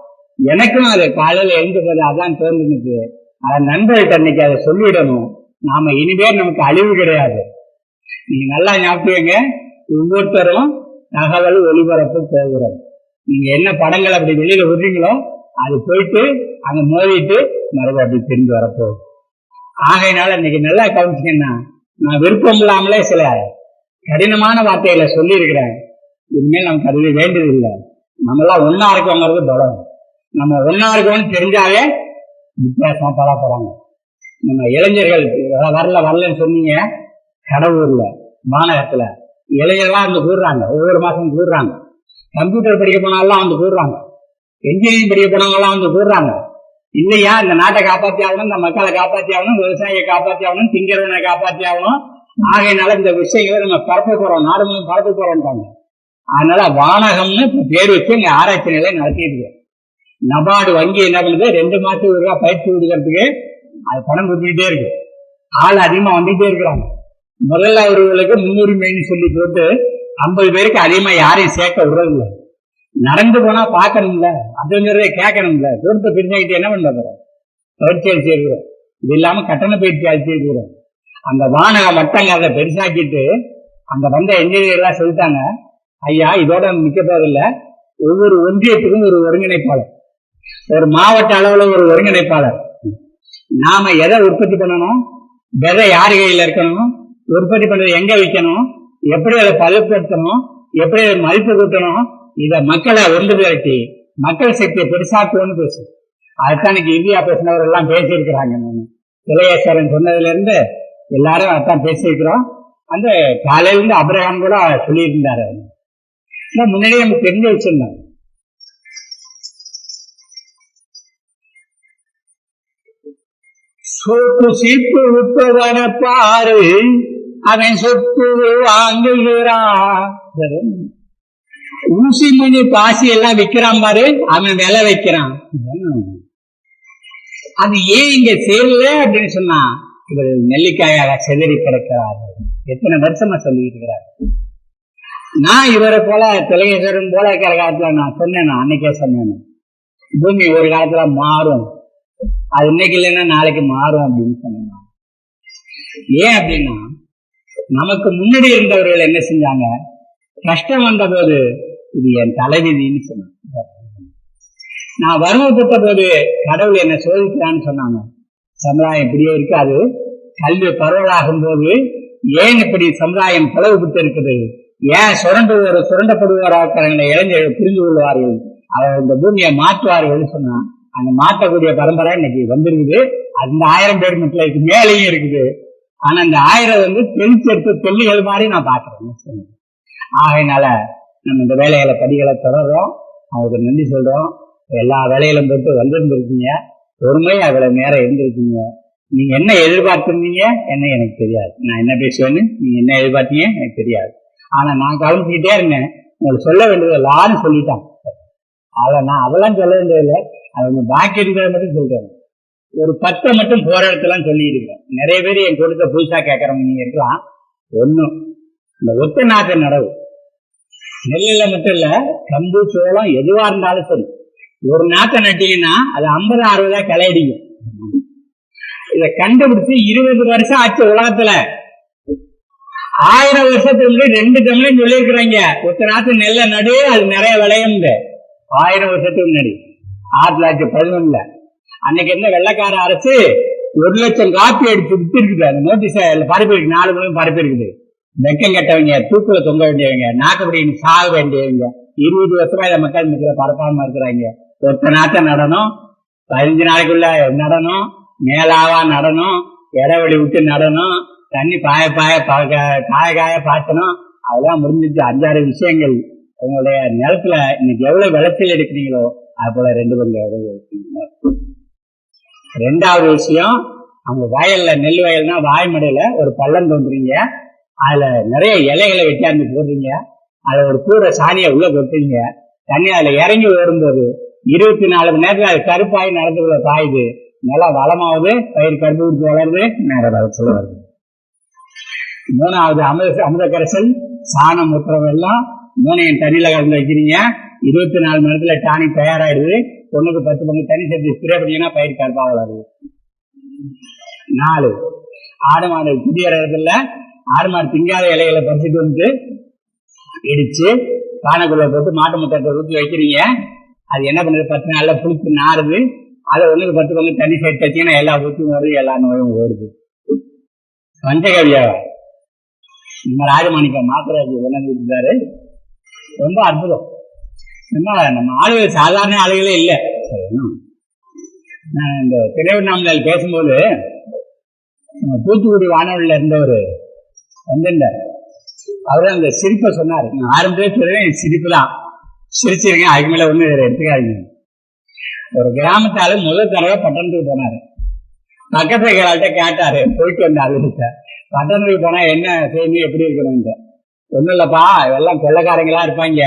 எனக்கும் அது காலையில எழுந்துக்கிறது அதான் தோன்றுனுச்சு. அதை நண்பர்கள்ட்ட இன்னைக்கு அதை சொல்லிடணும். நாம இனிமேல் நமக்கு அழிவு கிடையாது. நீங்க நல்லா ஞாபகம், ஒவ்வொருத்தரும் தகவல் ஒளிபரப்பு போகிறோம். நீங்க என்ன படங்கள் அப்படி வெளியில விடுறீங்களோ அது போயிட்டு அங்க மோதிட்டு மறுபடியும் அப்படி திரும்பி வரப்போகுது. ஆகையினால இன்னைக்கு நல்லா கவனிச்சீங்கன்னா, நான் விருப்பம் இல்லாமலே சில கடினமான வார்த்தைகளை சொல்லி இருக்கிறேன். இனிமேல் நமக்கு அதுவே வேண்டியதில்லை. நம்ம எல்லாம் ஒன்னா இருக்கோங்கிறது பலம். நம்ம ஒன்னா இருக்கோம்னு தெரிஞ்சாலே வித்தியாசமா பல போறாங்க. நம்ம இளைஞர்கள் வரலன்னு சொன்னீங்க. கடவுர்ல மாநகரத்துல இளைஞர்களா கூடுறாங்க, ஒவ்வொரு மாசம் கூடுறாங்க. கம்ப்யூட்டர் படிக்க போனாலும் வந்து கூடுறாங்க, என்ஜினியரிங் படிக்க போனவங்களாம் வந்து கூடுறாங்க. இல்லையா இந்த நாட்டை காப்பாற்றி ஆகணும், இந்த மக்களை காப்பாற்றி ஆகணும், விவசாயியை காப்பாற்றி ஆகணும், திங்கிறவனை காப்பாற்றி ஆகணும். ஆகையினால இந்த விஷயங்களை நம்ம பரப்ப போறோம், நாடு மூலம் பரப்ப போறோம்ட்டாங்க. அதனால வானகம்னு பேர் வச்சு இங்க ஆராய்ச்சி நிலையை நடத்திட்டு இருக்கு. நபார்டு வங்கி என்ன பண்ணுது, 2 மாசத்துக்கு ஒரு ரூபா பயிற்சி கொடுக்கறதுக்கு அது பணம் கொடுத்துக்கிட்டே இருக்கு. ஆள் அதிகமா வந்துட்டே இருக்கிறாங்க. முதல்ல அவர்களுக்கு முன்னுரிமைன்னு சொல்லி போட்டு 50 பேருக்கு அதிகமா யாரையும் சேர்க்க விடுறதில்ல. நடந்து போனா பார்க்கணும்ல, அப்படிங்கிறத கேட்கணும்ல. தூரத்தை பிரிஞ்சாக்கிட்டு என்ன பண்ண போறோம், பயிற்சி அளிச்சு இருக்கிறோம். இது இல்லாம கட்டண பயிற்சி அளிச்சு இருக்கிறோம். அந்த வானக மட்டங்க அதை பெருசாக்கிட்டு அங்க வந்த என்ஜினியர்லாம் சொல்லிட்டாங்க, ஐயா இதோட நிக்க போதில்லை, ஒவ்வொரு ஒன்றியத்துக்கும் ஒரு ஒருங்கிணைப்பாளர், ஒரு மாவட்ட அளவுல ஒரு ஒருங்கிணைப்பாளர். நாம எதை உற்பத்தி பண்ணணும், விதை யாரு கையில இருக்கணும், உற்பத்தி பண்றது எங்க வைக்கணும், எப்படி அதை பதப்படுத்தணும், எப்படி அதை மதிப்பு கூட்டணும், இதை மக்களை ஒன்று திரட்டி மக்கள் சக்தியை பெருசாக்குவோன்னு பேசு. அதுதான் இன்னைக்கு இந்தியா பேசினவர் எல்லாம் பேசியிருக்கிறாங்க. இளையேஸ்வரன் சொன்னதுல இருந்து எல்லாரும் அதான் பேசியிருக்கிறோம். அந்த காலையில இருந்து அபிரகாம் கூட சொல்லியிருந்தாரு. முன்னாடியே நம்ம தெரிஞ்சு வச்சிருந்தோம். சொத்து சீப்பு விற்பவன பாரு, அவன் சொத்து வாங்குகிறான். ஊசி மணி பாசி எல்லாம் விற்கிறான் பாரு, அவன் விலை வைக்கிறான். அது ஏன் இங்க சேரல அப்படின்னு சொன்னா, இவர் நெல்லிக்காயாக செதறி கிடக்கிறார்கள். எத்தனை வருஷமா சொல்லிட்டு இருக்கிறார். நான் இவரை போல திலகேஸ்வரன் போல இருக்கிற காலத்துல நான் சொன்னேன், அன்னைக்கே சொன்னேன், பூமி ஒரு காலத்துல மாறும், அது இன்னைக்கு இல்லைன்னா நாளைக்கு மாறும் அப்படின்னு சொன்னேன். ஏன் அப்படின்னா, நமக்கு முன்னாடி இருந்தவர்கள் என்ன செஞ்சாங்க, கஷ்டம் வந்த போது இது என் தலைவிதின்னு சொன்னாங்க. நான் வறுமைப்பட்ட போது கடவுள் என்ன சோதிக்கிறான்னு சொன்னாங்க. சமுதாயம் இப்படியே இருக்காது, கல்வி பரவலாகும் போது ஏன் இப்படி சமுதாயம் பிளவுபட்டு இருக்குது, ஏன் சுரண்டப்படுவாராக இளைஞர்கள் புரிந்து கொள்வார்கள், அவர் இந்த பூமியை மாற்றுவார்கள் சொன்னா, அந்த மாற்றக்கூடிய பரம்பரை இன்னைக்கு வந்திருக்குது. அந்த 1000 பேர் மக்களுக்கு மேலேயும் இருக்குது. ஆனா அந்த 1000 தெளிச்செடுத்து தொல்லிகள் மாதிரி நான் பாக்குறேன். ஆகையினால நம்ம இந்த வேலைகளை படிகளை தொடர்றோம், அவருக்கு நன்றி சொல்றோம். எல்லா வேலையிலும் போட்டு வந்திருந்திருக்கீங்க, பொறுமையா அவ்வளவு நேரம் இருந்திருக்கீங்க. நீங்க என்ன எதிர்பார்த்திருந்தீங்க என்ன எனக்கு தெரியாது, நான் என்ன பேசுவேன்னு நீங்க என்ன எதிர்பார்த்தீங்க எனக்கு தெரியாது. ஆனா நான் கவனிச்சுக்கிட்டே இருந்தேன், உங்களுக்கு சொல்ல வேண்டியது எல்லாரும் சொல்லிட்டாங்க. நான் அதெல்லாம் சொல்ல வேண்டியதில்லை, அவங்க பாக்கி இருக்கிறத மட்டும் சொல்றேன். ஒரு 10 மட்டும் போற இடத்துல சொல்லிட்டு இருக்கேன். நிறைய பேர் என் கொடுத்த புதுசா கேட்கறவங்க நீங்க இருக்கலாம். ஒண்ணும் இந்த ஒத்த நாட்டு நடவு, நெல்லில மட்டும் இல்ல, கம்பு சோளம் எதுவா இருந்தாலும் சரி, ஒரு நாட்டை நட்டீங்கன்னா அது 50-60 களை அடிக்கும். இதை கண்டுபிடிச்சு 20 வருஷம் ஆச்சு உலகத்துல. 1000 வருஷத்துக்கு முன்னாடி 2 தமிழையும் சொல்லியிருக்கிறாங்க, ஒத்த நாட்டு நெல்லை நடு அது நிறைய விளையும். 1000 வருஷத்துக்கு முன்னாடி 1911 அன்னைக்கு என்ன வெள்ளக்கார அரசு 1 லட்சம் காப்பி அடிச்சு விட்டு இருக்குது. அந்த நோட்டீஸ் பரப்பி இருக்கு, 4 மணிக்கு பரப்பி இருக்குது. வெக்கம் கட்டவங்க, தூக்குல தொங்க வேண்டியவங்க, நாக்குப்படின்னு சாக வேண்டியவங்க 20 வருஷமா இதை மக்கள் மத்தியில பரப்பாம இருக்கிறாங்க. ஒத்த நாட்டை நடனம் 15 நாளைக்குள்ள நடனம், மேலாவா நடனம், இடைவெளி விட்டு நடனம், தண்ணி காய பாய்ச்சணும். அதெல்லாம் முடிஞ்சிச்சு. 5-6 விஷயங்கள் உங்களுடைய நிலத்துல இன்னைக்கு எவ்வளவு விளைச்சல் எடுக்கிறீங்களோ அது போல 2 பங்கு எடுக்கிறீங்க. 2வது விஷயம், அவங்க வயல்ல நெல் வயல்னா வாய்மடையில ஒரு பள்ளம் தோன்றீங்க, அதுல நிறைய இலைகளை வெட்டியாந்து போடுறீங்க, அதுல ஒரு கூரை சாணியை உள்ள கொட்டுறீங்க, தண்ணி அதுல இறங்கி வரும்போது 24 மணி நேரத்துல அது கருப்பாயி நடந்துள்ள பாயுது, நல்லா வளமாவது, பயிர் கருப்பு விட்டு வளருது, நேர வளர்ச்சி வருது. 3வது அமுத கரைசல், சாணம் முத்திரம் எல்லாம் 3 தண்ணியில கலந்து வைக்கிறீங்க. 24 மணி நேரத்துல டானிக் தயாராயிடுது. 1க்கு 10 பங்கு தண்ணி சேர்த்து ஸ்ப்ரே பண்ணீங்கன்னா பயிர் கருப்பா வளருது. 4 ஆடு மாடு புதிய இடத்துல ஆடு மாடு திங்காத இலைகளை பறிச்சுட்டு வந்து இடிச்சு பானைக்குள்ள போட்டு மாட்டு முட்டத்தை ஊற்றி வைக்கிறீங்க. அது என்ன பண்ணுறது, 10 நாள்ல புளிச்சு நாறுது. அதை 1க்கு 10 பங்கு தண்ணி சேர்த்து வச்சீங்கன்னா எல்லா ஊற்றியும் வருது, எல்லா நோயும் ஓடுது. பஞ்சகவியா நம்ம ராஜமாணிக்க மாத்திராஜி விளங்கிட்டாரு. ரொம்ப அற்புதம். நம்ம ஆளுகள் சாதாரண ஆளுகளே இல்லை. நான் இந்த திருவண்ணாமலையில் பேசும்போது தூத்துக்குடி வானொலியில இருந்தவர் வந்திருந்தார். அவரு அந்த சிரிப்பை சொன்னார். நான் ஆரம்பத்திலே சொல்றேன், சிரிப்பு தான். சிரிச்சிருங்க, அதுக்கு மேல ஒண்ணு எடுத்துக்காதீங்க. ஒரு கிராமத்தால முதல் தடவை பட்டணத்துக்கு போனாரு. பக்கத்துல கேட்டாரு, போயிட்டு வந்தாரு. பட்டணத்துக்கு போனா என்ன செய்தி, எப்படி இருக்கணும்? ஒண்ணும் இல்லப்பா, இதெல்லாம் கொள்ளைக்காரங்களா இருப்பாங்க,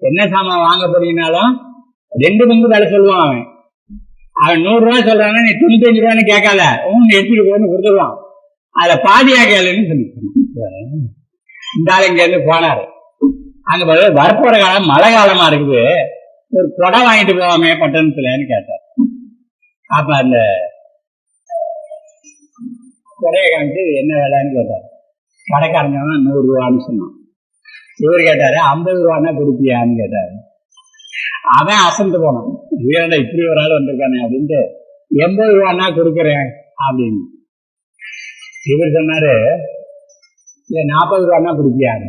என்ன சாமான் வாங்க போறீங்கனாலும் 2 பங்கு வேலை சொல்லுவான். அவன் 100 ரூபாய் சொல்றான்னா நீ 95 ரூபான்னு கேட்காத, எடுத்துட்டு போன்னு கொடுத்துருவான். அதுல பாதியா கேளுன்னு சொல்லி இந்த ஆள் இங்க இருந்து போனாரு. அங்க வரப்போற காலம் மழை காலமா இருக்குது, ஒரு கொடை வாங்கிட்டு போவாமே பட்டணத்துலன்னு கேட்டார். அப்ப அந்த கொடையை காமிச்சு என்ன வேலைன்னு கேட்டார். கடைக்காரங்க 100 ரூபான்னு சொன்னான். இவர் கேட்டாரு 50 ரூபான்னா கொடுப்பியான்னு கேட்டாரு. அவன் அசந்து போனான், இவரா இப்படி ஒரு ஆள் வந்திருக்கானே அப்படின்ட்டு 80 ரூபான்னா கொடுக்குறேன் அப்படின்னு. இவர் சொன்னாரு, இல்ல 40 ரூபான்னா கொடுப்பியாரு.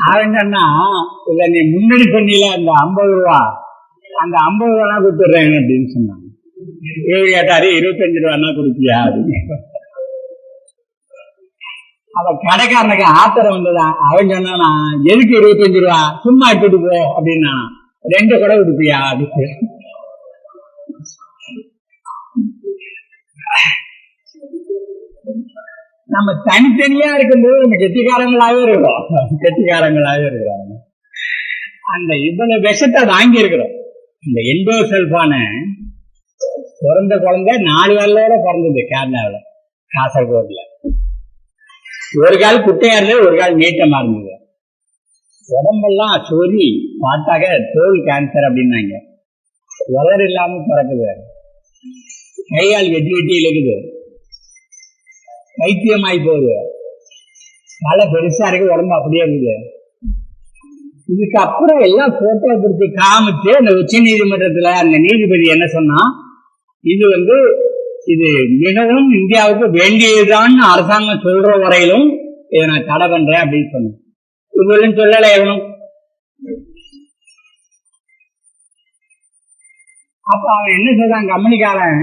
அவன் சொன்னா, இல்ல நீ முன்னாடி சொன்னீல அந்த 50 ரூபா, அந்த 50 ரூபானா கொடுத்துடுறேன் அப்படின்னு சொன்னாங்க. இவர் கேட்டாரு 25 ரூபான்னா கொடுப்பியா அப்படின்னு. அவ கடைக்காரனுக்கு ஆத்திரம் வந்ததான். அவன் சொன்னானா, எதுக்கு 25 ரூபா, சும்மா எடுத்துட்டு போ அப்படின்னா, 2 கொடை கொடுப்பியா அப்படின்னு. நம்ம தனித்தனியா இருக்கும்போது நம்ம கெட்டிக்காரங்களாவே இருக்கிறோம். அந்த இவ்வளவு விஷத்தை வாங்கி இருக்கிறோம். இந்த எண்டோசல்பான பிறந்த குழந்தை 4 வரலோட பிறந்தது கேரளாவில், காசர்கோட்ல. ஒரு கால் குட்டையா இருந்தது, ஒரு கால் நீட்டமா இருந்தது. உடம்பெல்லாம் சொறி பார்த்தாக்க தோல் கேன்சர் அப்படின்னாங்க. வளர் இல்லாம பிறக்குது, கையால் வெட்டி வெட்டி இழுக்குது, பைத்தியமாயி போகுது, தலை பெருசா இருக்கு, உடம்பு அப்படியே இருக்குது. இதுக்கு அப்புறம் எல்லாம் போட்டோ கொடுத்து காமிச்சு அந்த உச்ச நீதிமன்றத்துல அந்த நீதிபதி என்ன சொன்னா, இது மிகவும் இந்தியாவுக்கு வேண்டியதுதான் அரசாங்கம் சொல்ற வரையிலும் இதை நான் தடை பண்றேன் அப்படின்னு சொன்னேன். இவங்களும் சொல்லல எவனும். அப்ப அவன் என்ன சொல்றான், கம்பெனிக்காரன்,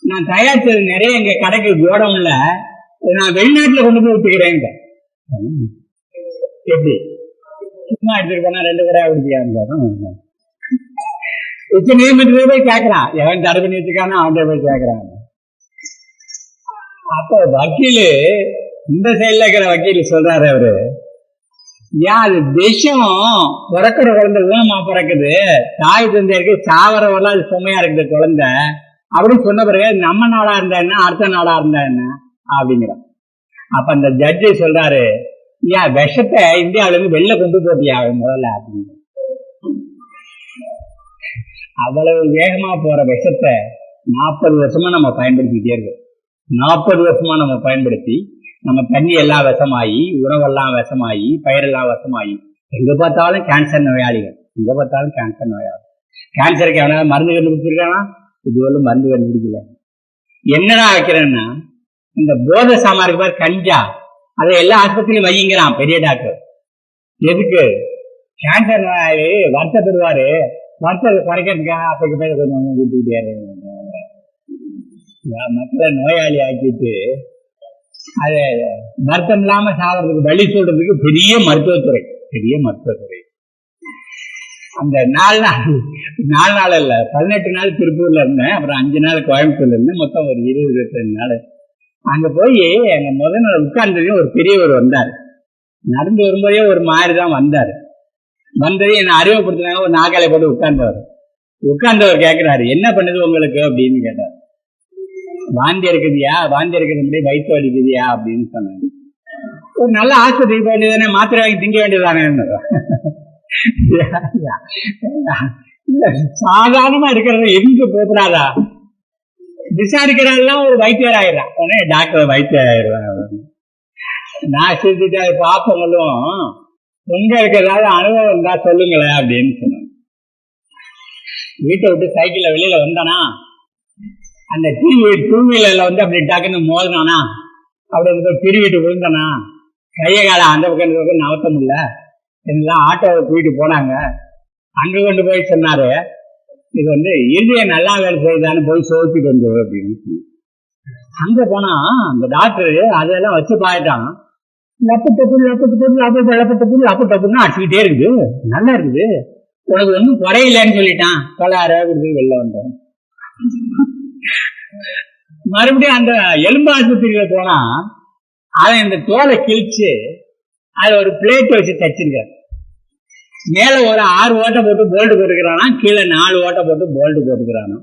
நான் தயாரிச்சது நிறைய எங்க கடைக்கு கோடவுன்ல, நான் வெளிநாட்டுல கொண்டு போய் விட்டுக்கிறேன். எப்படி சும்மா எடுத்துட்டு போனா 2 கடையா கொடுப்பியா? உச்ச நீதிமன்றத்தை போய் கேட்கறான், எவன் தடை பண்ணி வச்சுக்கான அவன்கிட்ட போய் கேட்கறான். அப்ப வக்கீலு, இந்த சைட்ல இருக்கிற வக்கீல் சொல்றாரு, அவரு ஏன் அது விஷம் பிறக்கிற குழந்தை ஊனமா பிறக்குது, தாய் தந்தையருக்கு சாவரவெல்லாம் அது சுமையா இருக்குது குழந்தை அப்படின்னு சொன்ன பிறகு நம்ம நாடா இருந்தா என்ன, அடுத்த நாடா இருந்தா என்ன அப்படிங்கிறான். அப்ப அந்த ஜட்ஜி சொல்றாரு, ஏன் விஷத்தை இந்தியாவில இருந்து வெளில கொண்டு போட்டியா முதல்ல அப்படின்னு. அவ்வளவு வேகமா போற விஷத்தை 40 வருஷமா நம்ம பயன்படுத்திக்கிட்டே இருக்கோம். 40 வருஷமா நம்ம பயன்படுத்தி நம்ம தண்ணி எல்லாம் விஷமாயி, உணவெல்லாம் விஷமாயி, பயிரெல்லாம் விஷமாயி, எங்க பார்த்தாலும் கேன்சர் நோயாளிகள், எங்க பார்த்தாலும் கேன்சர் நோயாளி. கேன்சருக்கு எவனாவது மருந்து கண்டுபிடிச்சிருக்கானா? இதுவரை மருந்து கண்டுபிடிக்கல. என்னடா வைக்கிறேன்னா, இந்த போதை சாமானுக்கு பேர் கஞ்சா, அதை எல்லா ஆஸ்பத்திரியும் வையுங்கிறான் பெரிய டாக்டர். எதுக்கு? கேன்சர் நோயாளி வருத்தப்படுவாரு, வருத்தத்தை குறைக்கிறதுக்காக அப்பக்கு பேர் கொஞ்சம் கூட்டிக்கிட்டே மக்களை நோயாளி ஆக்கிட்டு அது வருத்தம் இல்லாம சாவறதுக்கு வழி சொல்றதுக்கு பெரிய மருத்துவத்துறை. அந்த 4 நாள் இல்ல, 18 நாள் திருப்பூர்ல இருந்தேன், அப்புறம் 5 நாள் கோயம்புத்தூர்ல இருந்தேன், மொத்தம் ஒரு 20-22 நாள். அங்க போய் எங்க முதல் நாள் உட்கார்ந்ததையும் ஒரு பெரியவர் வந்தாரு. நடந்து வரும்போதே ஒரு மாதிரிதான் வந்தாரு. வந்தது என்னை அறிமுகப்படுத்தினாங்க. ஒரு நாக்காலை போட்டு உட்கார்ந்தவர் கேட்கிறாரு, என்ன பண்ணுது உங்களுக்கு அப்படின்னு கேட்டார். வாந்தி இருக்குதியா, வாந்தி இருக்கிறது வயிற்று வலிக்குதியா அப்படின்னு சொன்னாங்க. ஒரு நல்ல ஆஸ்பத்திரி போக வேண்டியதானே, மாத்திரை வாங்கி திங்க வேண்டியதானே. சாதாரணமா இருக்கிறத எதுக்கு போகக்கூடாதா? விசாரிக்கிறதெல்லாம் ஒரு வைத்தியர் ஆயிடுறான், உடனே டாக்டர் வைத்தியர் ஆயிடுறான். நான் சிரிச்சுட்டு அதை பார்ப்பவங்களும், உங்களுக்கு ஏதாவது அனுபவம் இருந்தா சொல்லுங்களேன் அப்படின்னு சொன்னாங்க. வீட்டை விட்டு சைக்கிள்ல வெளியில வந்தானா, அந்த டூ வீலர்ல அப்படி டக்குன்னு மோதினானா, அப்படி திருவிட்டு விழுந்தானா, கைய காலம் அந்த பக்கம் நவத்த முடியல, இதெல்லாம் ஆட்டோவை தூக்கிட்டு போனாங்க. அங்க கொண்டு போய் சொன்னாரு, இது இறுதியை நல்லா வேலை செய்தான்னு போய் சோதிச்சுட்டு வந்து அப்படின்னு. அங்க போனா அந்த டாக்டரு அதெல்லாம் வச்சு பாயிட்டான். லப்பு டப்புன்னு அடிச்சுக்கிட்டே இருக்குது. நல்லா இருக்குது, உனக்கு ஒன்றும் குறையிலன்னு சொல்லிட்டான். 9,000 கொடுத்து வெளில வந்தோம். மறுபடியும் அந்த எலும்பு ஆஸ்பத்திரியில போனா அவன் இந்த தோலை கிழிச்சு அது ஒரு பிளேட் வச்சு தச்சிருக்க. மேல ஒரு 6 ஓட்டை போட்டு போல்டு போட்டுக்கிறானா, கீழே 4 ஓட்டை போட்டு போல்டு போட்டுக்கிறானா.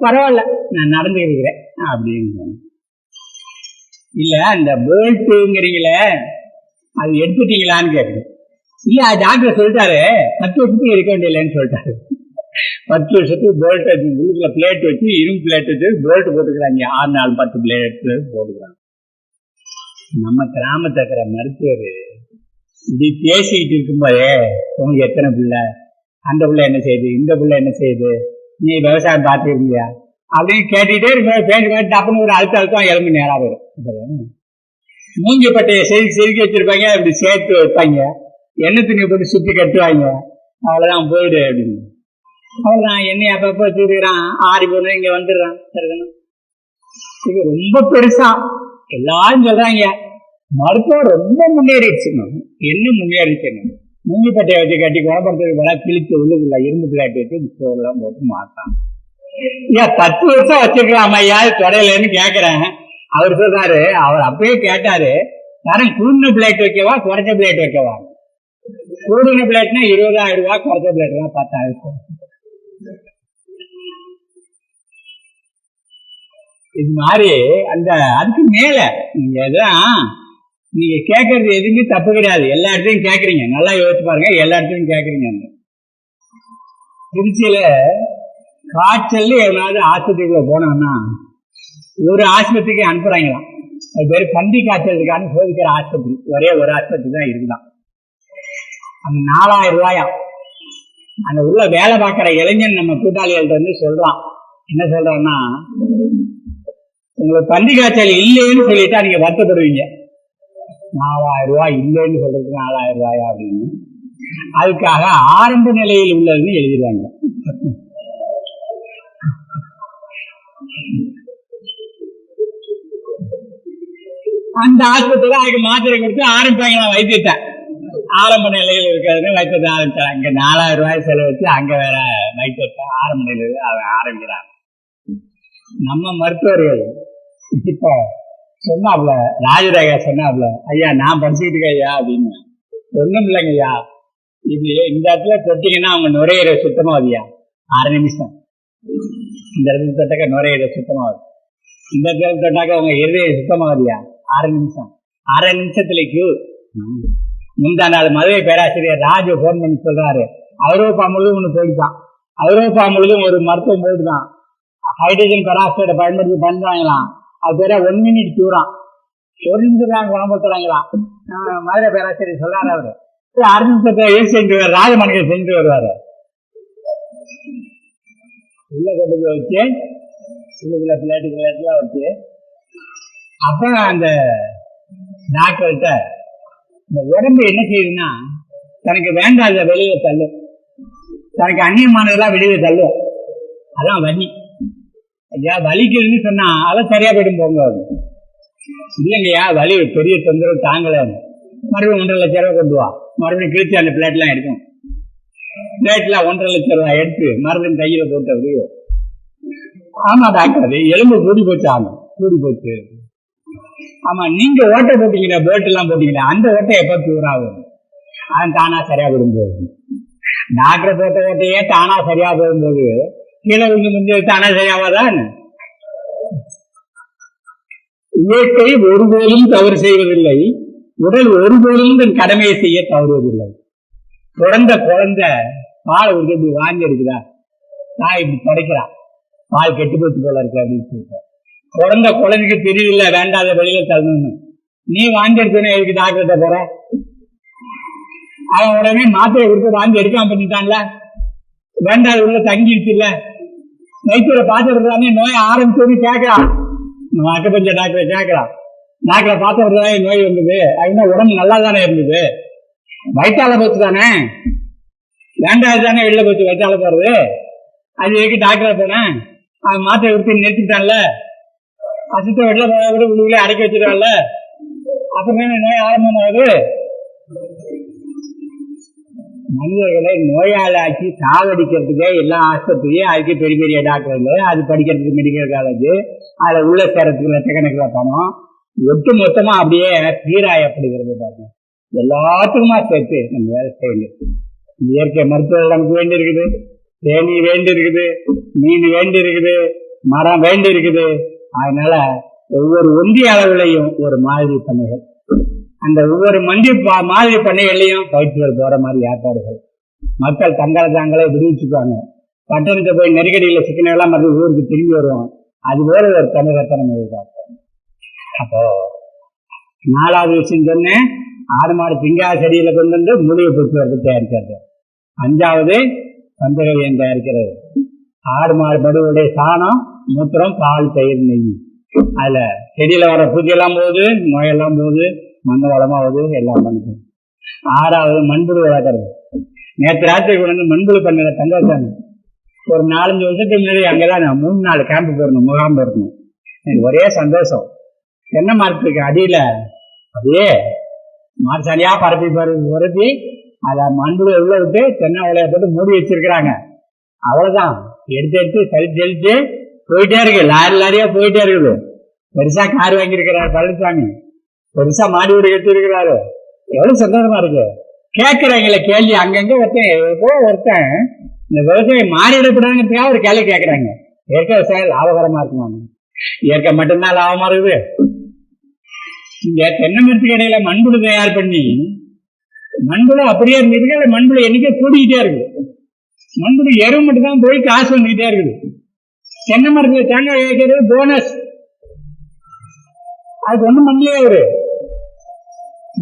பரவாயில்ல, நான் நடந்துக்கிறேன் அப்படின்னு. இல்ல அந்த போல்ட்டுங்கிறீங்களே அது எடுத்துட்டீங்களான்னு கேட்குது. இல்ல டாக்டர் சொல்லிட்டாரு 10 வருஷத்துக்கு இருக்க வேண்டியலன்னு சொல்லிட்டாரு. 10 வருஷத்துக்கு போல்ட் வச்சு உள்ளுக்குள்ள பிளேட் வச்சு இரும்பு பிளேட் வச்சு போல்ட் போட்டுக்கிறாங்க. 6 நாள் 10 பிளேட் போட்டுக்கிறாங்க. நம்ம கிராமத்துல இருக்கிற மருத்துவர் இப்படி பேசிக்கிட்டு இருக்கும்போதே உங்களுக்கு எத்தனை பிள்ளை, அந்த பிள்ளை என்ன செய்யுது, இந்த பிள்ளை என்ன செய்யுது, நீ விவசாயம் பார்த்துருக்கியா அப்படின்னு கேட்டுக்கிட்டே இருக்க. பேசி டப்புன்னு ஒரு அழுத்தம் எலும்பு நேரா வரும். மூஞ்சி பட்டையை செதுக்கி வச்சிருப்பாங்க, இப்படி சேர்த்து வைப்பாங்க, எண்ணெய் துணியை போட்டு சுற்றி கட்டுவாங்க. அவ்வளவுதான் போயிடு அப்படின்னு. அவ்வளவுதான் எண்ணெய் அப்பப்போ வச்சுருக்கிறான், ஆறி போன இங்க வந்துடுறான். இது ரொம்ப பெருசா எல்லாரும் சொல்றாங்க மருத்துவம் ரொம்ப முன்னேறிடுச்சு. என்ன முன்னேறிச்சு? மூஞ்சி பட்டையை வச்சு கட்டி குணப்படுத்துறதுக்கு போல கிழிச்சு உள்ளுக்குள்ள இரும்பு பிளாட் வச்சு எல்லாம் போட்டு மாட்டான். ஏன் 10 வருஷம் வச்சிருக்கலாம் ஐயா தொடையிலன்னு கேக்குறேன். அவர் சொல்றாரு, அவர் அப்பயே கேட்டாரு, தரம் கூடின பிளேட் வைக்கவா குறைச்ச பிளேட் வைக்கவா? கூடின பிளேட்னா 20,000 ரூபாய், குறைச்ச பிளேட்னா 10,000. இது மாதிரி அந்த அதுக்கு மேல நீங்க நீங்க கேட்கறது எதுவுமே தப்பு கிடையாது. எல்லா இடத்தையும் கேட்கறீங்க, நல்லா யோசிச்சு பாருங்க. எல்லா இடத்தையும் கேட்கறீங்க. திருச்சியில காய்ச்சல் எவனாவது ஆஸ்பத்திரிக்குள்ள போனோம்னா ஒரு ஆஸ்பத்திரிக்கு அனுப்புறாங்களாம். அது பேரு பன்றி காய்ச்சலுக்கான சோதிக்கிற ஆஸ்பத்திரி. ஒரே ஒரு ஆஸ்பத்திரி தான் இருக்குதான். அந்த 4,000 ரூபாயா. அந்த உள்ள வேலை பார்க்கிற இளைஞன் நம்ம கூட்டாளிகள்ட்ட வந்து சொல்றான். என்ன சொல்றான்னா, உங்களுக்கு பன்றி காய்ச்சல் இல்லைன்னு சொல்லிட்டா நீங்க வருத்தப்படுவீங்க. 4,000 ரூபாய் இல்லைன்னு சொல்றதுக்கு 4,000 ரூபாயா அப்படின்னு. அதுக்காக ஆரம்ப நிலையில் உள்ளதுன்னு எழுதிடுவாங்க. அந்த ஆஸ்பத்திரி அதுக்கு மாத்திரை கொடுத்து ஆரம்பிப்பாங்க. வைத்தியத்தை ஆரம்ப நிலையில் இருக்கிறது வைத்தியத்தை ஆரம்பிச்சாங்க. அங்க 4,000 ரூபாய் செலவச்சு அங்க வேற வைத்தியத்தை ஆரம்ப நிலையில் ஆரம்பிக்கிறாங்க. நம்ம மருத்துவர்கள் இப்ப சொன்னாப்ல, ராஜரேகா சொன்னாப்ல, ஐயா நான் படிச்சுக்கிட்டு இருக்கேன் ஐயா அப்படின்னு. ஒண்ணும் இல்லைங்க ஐயா, இது இந்த இடத்துல தொட்டிங்கன்னா அவங்க நுரையீரல் சுத்தமாகுதுயா 6 நிமிஷம். இந்த இடத்துல தொட்டாக்க நுரையீரல் சுத்தமாகுது. இந்த இடத்துல தொட்டாக்க அவங்க இருதயம் சுத்தமாகுதுயா 6 நிமிஷம். 6 நிமிஷத்துல கியூ. முந்தா நாள் மதுரை பேராசிரியர் ராஜு போன் பண்ணி சொல்றாரு, ஐரோப்பா முழுவதும் ஒண்ணு போயிட்டான். ஐரோப்பா முழுவதும் ஒரு மருத்துவம் போயிட்டுதான் ஹைட்ரஜன் பெராக்சைடை பயன்படுத்தி பண்றாங்களாம். அது பேர 1 மினிட் கியூரான். 1 நிமிஷம் குணப்படுத்துறாங்களாம். மதுரை பேராசிரியர் சொல்றாரு. அவரு 6 நிமிஷத்தை செஞ்சு ராஜமணிகள் செஞ்சு வருவாரு. உள்ள கொண்டு போய் வச்சு உள்ளுக்குள்ள பிள்ளைட்டுல வச்சு அப்ப அந்த டாக்டர்கிட்ட இந்த உடம்பு என்ன செய்யுதுன்னா தனக்கு வேண்டாத வெளியே தள்ளும், தனக்கு அந்நியமானதெல்லாம் வெளியே தள்ளும். அதான் வலி. ஐயா வலிக்குதுன்னு சொன்னா அதெல்லாம் சரியா போயிடும் போங்க. இல்லைங்கய்யா வலி பெரிய தொந்தரவு தாங்கல, மறுபடியும் 1.5 லட்சம் ரூபாய் கொண்டு வா. மறுபடியும் கிழிச்சு அந்த பிளேட்லாம் எடுக்கும். பிளேட்ல 1.5 லட்சம் ரூபாய் எடுத்து மறுபடியும் கையில போட்டு அப்படியே. ஆமா டாக்டர், அது எலும்பு கூடி போச்சு. ஆமா கூடி போச்சு. ஆமா நீங்க ஓட்டை போட்டீங்கன்னா போல்ட் எல்லாம் போட்டீங்கன்னா அந்த ஓட்டை எப்ப கியூர் ஆகும்? அது தானா சரியா போடும்போது. டாக்டர் போட்ட ஓட்டையே தானா சரியா போகும்போது கீழே விழுந்து முடிஞ்சது தானா சரியாவாதான்? இயற்கை ஒருபோதும் தவறு செய்வதில்லை, உடல் ஒருபோதும் தன் கடமையை செய்ய தவறுவதில்லை. பிறந்த குழந்தை பால் ஒரு இப்படி வாங்கி இருக்குதா, நான் இப்படி படைக்கிறான், பால் கெட்டு போச்சு போல இருக்கு அப்படின்னு சொல்லிட்டு. பிறந்த குழந்தைக்கு தெரியல வேண்டாத வெளியில தள்ளணும்னு. நீ வாங்கி எடுத்தோன்னே எதுக்கு டாக்டர்கிட்ட போற? அவன் உடனே மாத்திரை கொடுத்து வாங்கி எடுக்காம பண்ணிட்டான்ல, வேண்டாத உள்ள தங்கிடுச்சு இல்ல. வைத்தியரை பார்த்துருக்கானே நோய் ஆரம்பிச்சோன்னு கேட்கறான். அக்கப்பஞ்ச டாக்டரை கேட்கறான், டாக்டரை பார்த்துறதுதானே நோய் வந்தது, அதுனா உடம்பு நல்லா தானே இருந்தது, வயிற்றால போச்சு தானே, வேண்டாது தானே வெளில போச்சு வயிற்றால போறது, அது எதுக்கு டாக்டரை போனேன்? அவன் மாத்திரை கொடுத்து நிறுத்திட்டான்ல, அசுத்த வெளில போக விட உள்ளே அடக்கி வச்சிருக்கான்ல, அப்புறம் நோய் ஆரம்பமாகுது. மனிதர்களை நோயாளாக்கி சாவடிக்கிறதுக்கே எல்லா ஆஸ்பத்திரியும், அதுக்கு பெரிய பெரிய டாக்டர்கள், அது படிக்கிறதுக்கு மெடிக்கல் காலேஜ், அதுல உள்ள சேரத்துக்கு லட்சக்கணக்கில் பணம், ஒட்டு மொத்தமா அப்படியே சீராயப்படுகிறது. பாருங்க, எல்லாத்துக்குமா சேர்த்து நம்ம வேலை செய்யணும். இயற்கை மருத்துவர்கள் நமக்கு வேண்டி இருக்குது, தேநீர் வேண்டி இருக்குது, மீன் வேண்டி இருக்குது, மரம் வேண்டி இருக்குது. அதனால ஒவ்வொரு ஒன்றிய அளவுலையும் ஒரு மாதிரி பண்ணைகள், அந்த ஒவ்வொரு மாதிரி பண்ணைகள்லையும் பயிற்சிகள் போற மாதிரி ஏற்பாடுகள். மக்கள் தங்களை தாங்களே விடுவிச்சுக்குவாங்க. பட்டணத்தை போய் நெருக்கடியில் சிக்கனெல்லாம் மருந்து ஊருக்கு திரும்பி வருவோம். அது போல ஒரு தமிழகத்தை நம்ம எதிர்பார்ப்போம். அப்போ 4வது விஷயம் சொன்னேன், ஆடு மாடு திங்கா செடியில கொண்டு வந்து மூலிகை போக்குவரத்து தயாரிக்கிறது. 5வது பந்தகவியம் தயாரிக்கிறது. ஆடு மாடு படுவுடைய சாணம், மூத்திரம், பால், தயிர், நெய், அதுல செடியில வர பூஜையெல்லாம் போகுது, நோயெல்லாம் போகுது, மண்ண வளமாவது எல்லாம் பண்ணுது. 6வது மண்புழு வளர்க்கறது. நேற்று ராத்திரி கொண்டு மண்புழு பண்ணல தங்காச்சாமி ஒரு 4-5 வருஷத்துக்கு முன்னாடி அங்கதான் 3-4 கேம்பு போடணும், முகாம் போடணும். எனக்கு ஒரே சந்தோஷம். தென்னை மரத்துக்கு அடியில அப்படியே மார்சாலியா பரப்பி அத மண்புழு உள்ள விட்டு தென்னை உலைய போட்டு மூடி வச்சிருக்கிறாங்க. அவ்வளவுதான், எடுத்து தெளிச்சு போயிட்டே இருக்கு. லாரியா போயிட்டே இருக்குது. பெருசா கார் வாங்கியிருக்கிறாரு பழனிசாமி, பெருசா மாடி வீடு கட்டி இருக்கிறாரு. எவ்வளவு சந்தோஷமா இருக்கு. கேட்கிறாங்களே கேள்வி, அங்கங்க ஒருத்தன் இந்த விவசாயம் மாறிடக்கூடாதுங்கிறதுக்காக ஒரு கேள்வி கேட்கறாங்க. இயற்கை விவசாயம் லாபகரமா இருக்குமா? இயற்கை மட்டும்தான் லாபமா இருக்குது. இங்க தென்னை மரத்துக்கு இடையில மண்புழு தயார் பண்ணி மண்புழு அப்படியே இருந்ததுக்கு மண்புழு எண்ணிக்கை கூடிக்கிட்டே இருக்கு. மண்புழு எருவு மட்டும் தான் போய் காசு வந்துகிட்டே இருக்குது. தென்னை மரத்துல தேங்காய் வைக்கிறது போனஸ். அதுக்கு ஒண்ணும் பண்ணலையே அவரு.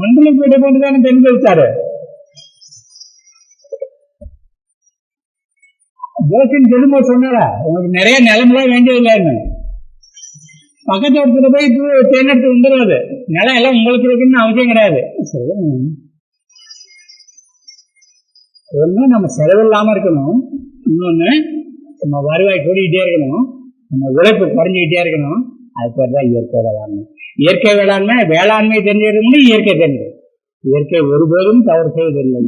மண்புழு போயிட்ட போட்டு தானே தெரிஞ்சு வச்சாரு. ஜோசின்னு சொல்லும்போது சொன்னாரா, உங்களுக்கு நிறைய நிலமெல்லாம் வேண்டியதில்லைன்னு. பக்கத்து இடத்துல போய் தேர்ந்தெடுத்து வந்துடுவாரு. நிலம் எல்லாம் உங்களுக்கு இருக்குன்னு அவசியம் கிடையாது. ஒண்ணு நம்ம செலவு இல்லாம இருக்கணும், இன்னொன்னு நம்ம வருவாய் கூடிக்கிட்டே இருக்கணும், நம்ம உழைப்பு குறைஞ்சிக்கிட்டே இருக்கணும். அது பேர் தான் இயற்கை வேளாண்மை. இயற்கை வேளாண்மை தெரிஞ்சிருந்தது இயற்கை தெரிஞ்சது. இயற்கை ஒருபோதும் தவறு செய்வதில்லை,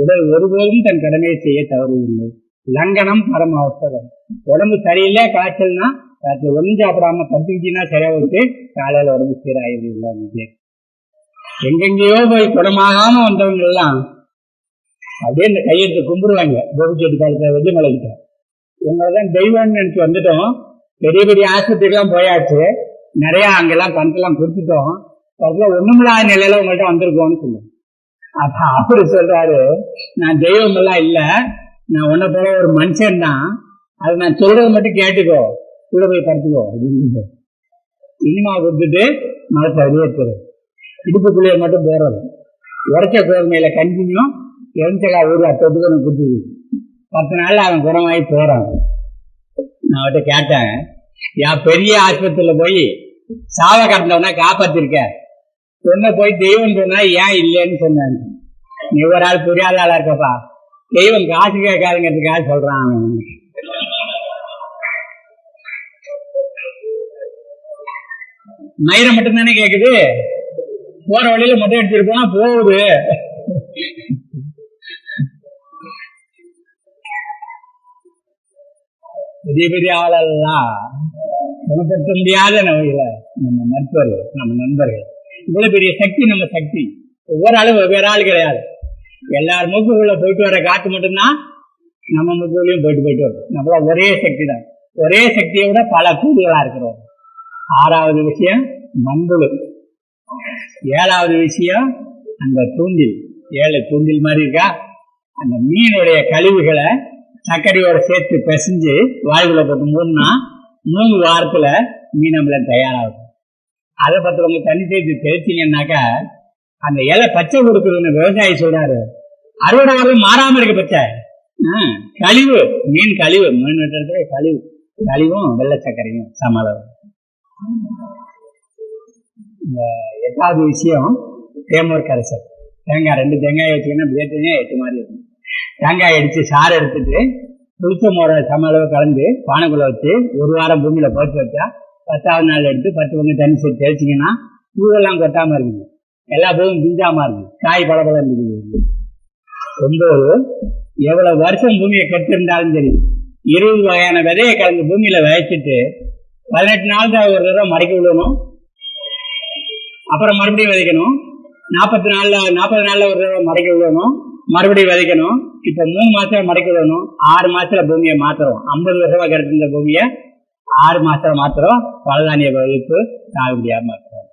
உடல் ஒருபோதும் தன் கடமையை செய்ய தவறுவதில்லை. லங்கனம் பரம அவசரம். உடம்பு சரியில்லை, காய்ச்சல்னா காய்ச்சல் ஒன்றும் சாப்பிடாம பத்துக்கிட்டீங்கன்னா சரியா வச்சு காலையில உடம்பு சீராயுது. இல்லை, எங்கெங்கேயோ போய் குணமாகாம வந்தவங்க எல்லாம் அப்படியே இந்த கையெழுத்து கும்பிடுவாங்க. கோபிச்செட்டி காலத்துல வெஜ்ஜமலைக்கிட்ட இவங்கதான் தெய்வம்னு நினைச்சு வந்துட்டோம். பெரிய பெரிய ஆஸ்பத்திரிலாம் போயாச்சு, நிறைய அங்கெல்லாம் பணத்தெல்லாம் கொடுத்துட்டோம். அதுல ஒண்ணுமில்லாத நிலையில உங்கள்கிட்ட வந்திருக்கோம்னு சொல்லுவோம். அப்ப அவரு சொல்றாரு, நான் தெய்வம் எல்லாம் இல்ல, நான் உன்னை போல ஒரு மனுஷன் தான், அது நான் சொல்றது மட்டும் கேட்டுக்கோ, கூட போய் படுத்துக்கோ அப்படின்னு சினிமா கொடுத்துட்டு மனத்தை வெளியேற்றுறது. இடுப்புக்குள்ளே மட்டும் போறது. உரைச்ச கோர்மையில கஞ்சியும் எரிஞ்சலா ஊர் தொட்டுக்கு கொடுத்துது. 10 நாள்ல அவன் குணமாகி போறான். நான் அவர்கிட்ட கேட்டேன், என் பெரிய ஆஸ்பத்திரியில போய் சாவ கடந்தவனா காப்பாத்திருக்க, சொன்ன போய் தெய்வம் சொன்னா ஏன் இல்லைன்னு சொன்னாங்க. நீ ஒரு ஆள் புரியாத ஆளா இருக்கப்பா, தெய்வம் காசு கேட்காதுங்கிறதுக்காக சொல்றான். மயிரை மட்டும் தானே கேக்குது, போற வழியில மொட்டை அடிச்சிட்டு போனா போகுது. பெரிய பெரிய ஆளெல்லாம் குணப்படுத்த முடியாத நோயில நம்ம நண்பர்கள், நம்ம நண்பர்கள், இவ்வளவு பெரிய சக்தி நம்ம சக்தி. ஒவ்வொரு ஆளும் வெவ்வேறு ஆள் கிடையாது. எல்லார் மூக்குக்குள்ள போயிட்டு வர காற்று மட்டும்தான் நம்ம மூக்குலையும் போயிட்டு வரும். நம்மள ஒரே சக்தி தான். ஒரே சக்தியை விட பல கூடுதலா இருக்கிறோம். 6வது விஷயம் மண்புழு. 7வது விஷயம் அந்த தூண்டில். 7 தூண்டில் மாதிரி இருக்கா, அந்த மீனுடைய கழிவுகளை சர்க்கரையோட சேர்த்து பிசைஞ்சு வாயுக்குள்ள போட்டு மூணுனா 3 வாரத்துல மீன் நம்மள தயாராகும். அதை 10 ரொம்ப தண்ணி சேர்த்து தெளிச்சிங்கன்னாக்கா அந்த இலை பச்சை கொடுக்குதுன்னு விவசாயி சொல்றாரு. அறுவடை வரது மாறாம இருக்கு பச்சை. கழிவு, மீன் கழிவு, மீன் வெட்டுறதுல கழிவும் வெள்ளை சர்க்கரையும் சமளவு. இந்த 8வது விஷயம் தேமூர் கரைசல். தேங்காய் 2 தேங்காய் வச்சுக்கன்னா 8 மாதிரி இருக்கும். தேங்காய் அடிச்சு சாறு எடுத்துட்டு புளிச்ச மோரை சம அளவு கலந்து பானைக்குள்ள வச்சு 1 வாரம் பூமியில போட்டு வச்சா 10வது நாள் எடுத்து 10 பங்கு தண்ணி சேர்த்து தெளிச்சிங்கன்னா பூவெல்லாம் கொட்டாம இருக்குங்க. எல்லா பூவும் பிஞ்சாம இருக்கு, காய் பழபழம் இருக்குது. 9 எவ்வளவு வருஷம் பூமியை கெட்டிருந்தாலும் சரி 20 வகையான விதையை கலந்து பூமியில விதைச்சிட்டு 18 நாள் தான் ஒரு தடவை மடக்கி விடணும். அப்புறம் மறுபடியும் விதைக்கணும். 40 நாள்ல ஒரு தடவை மடக்கி விடணும், மறுபடியும் விதைக்கணும். இப்ப 3 மாசத்துல மடக்கி விடணும். 6 மாசத்துல பூமியை மாத்துறோம். 50 வருஷமா கிடைச்சிருந்த பூமியை 6 மாசத்துல மாத்துறோம். பலதானிய விளைவிப்பு சாகுபடியா மாத்துறோம்.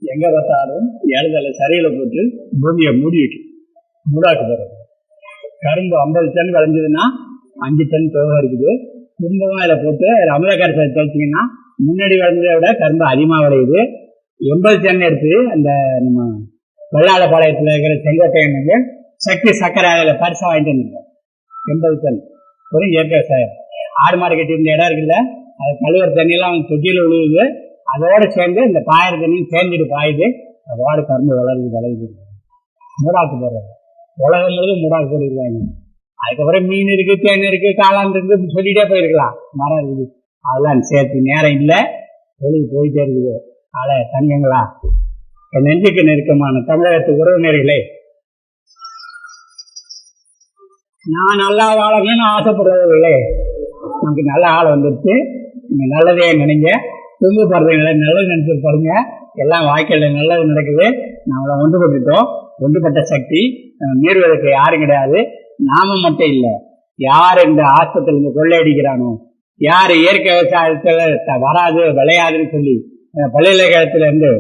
எங்க பார்த்தாலும் ஏழுதலை சரியில போட்டு பூமியை மூடி வைக்கும், மூடாக்கு போறது. கரும்பு 50 டன் விளைஞ்சதுன்னா 5 டன் தொகை இருக்குது. திரும்பவும் அதில் போட்டு அமில கரைசல் தெளிச்சிங்கன்னா முன்னாடி விளைஞ்சதை விட கரும்பு அதிகமாக விளையுது. 80 டன் எடுத்து அந்த நம்ம வெள்ளாளப்பாளையத்தில் இருக்கிற செங்கோட்டையன் சக்தி சக்கரை அதில் பரிசா வாங்கிட்டு வந்துருக்கோம். 80 டன் ஒரு இயற்கை விவசாயம். ஆடு மாடு கட்டியிருந்த இடம் இருக்குல்ல, அது கழுவுற தண்ணியெல்லாம் தொட்டியில் விழுவுது. அதோட சேர்ந்து இந்த பாயிற தண்ணியும் சேர்ந்துட்டு பாயுது. அதோட கரும்பு விளையுது. மூடாக்கு போடுறது உலகம் முழுவதும் மூடாக்கு போயிருக்காங்க. அதுக்கப்புறம் மீன் இருக்கு, தேன் இருக்கு, காளான் இருக்கு சொல்லிட்டே போயிருக்கலாம். மரம் இருக்குது, அதெல்லாம் சேர்த்து நேரம் இல்லை, வெளியே போயிட்டே இருக்குது. அதை தங்கங்களா, நெஞ்சுக்கு நெருக்கமான தமிழகத்து உறவினர்களே, நான் நல்லா வாழணும்னு ஆசைப்படுறவர்களே, நமக்கு நல்ல ஆள் வந்துருச்சு. நீங்க நல்லதே நினைங்க, தூங்க போறதுங்களை நல்லது நினைச்சு பாருங்க. எல்லாம் வாழ்க்கையில நல்லது நடக்குது. நம்மளை ஒன்றுபட்டுட்டோம். ஒன்றுபட்ட சக்தி மீறுவதற்கு யாரும் கிடையாது. நாம மட்டும் இல்லை, யார் இந்த ஆஸ்பத்திரி இந்த கொள்ளையடிக்கிறானோ, யார் இயற்கை விவசாயத்துல வராது விளையாதுன்னு சொல்லி பல்கலைக்கழகத்துல இருந்து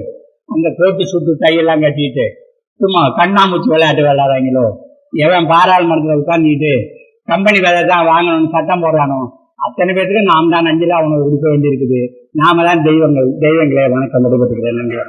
அந்த கோட்டு சுட்டு கையெல்லாம் கட்டிட்டு சும்மா கண்ணாமூச்சி விளையாட்டு விளையாடுறாங்களோ, எவன் பாராளுமன்றத்தில் உட்கார்ந்துட்டு கம்பெனி வேலை தான் வாங்கணும்னு சட்டம் போடுறானோ, அத்தனை பேருக்கு நாம் தான் 5 ரூபா உணவு கொடுக்க வேண்டியிருக்குது. நாம தான் தெய்வங்களே. வணக்கம். விடுபட்டுக்கிறேன். நன்றி.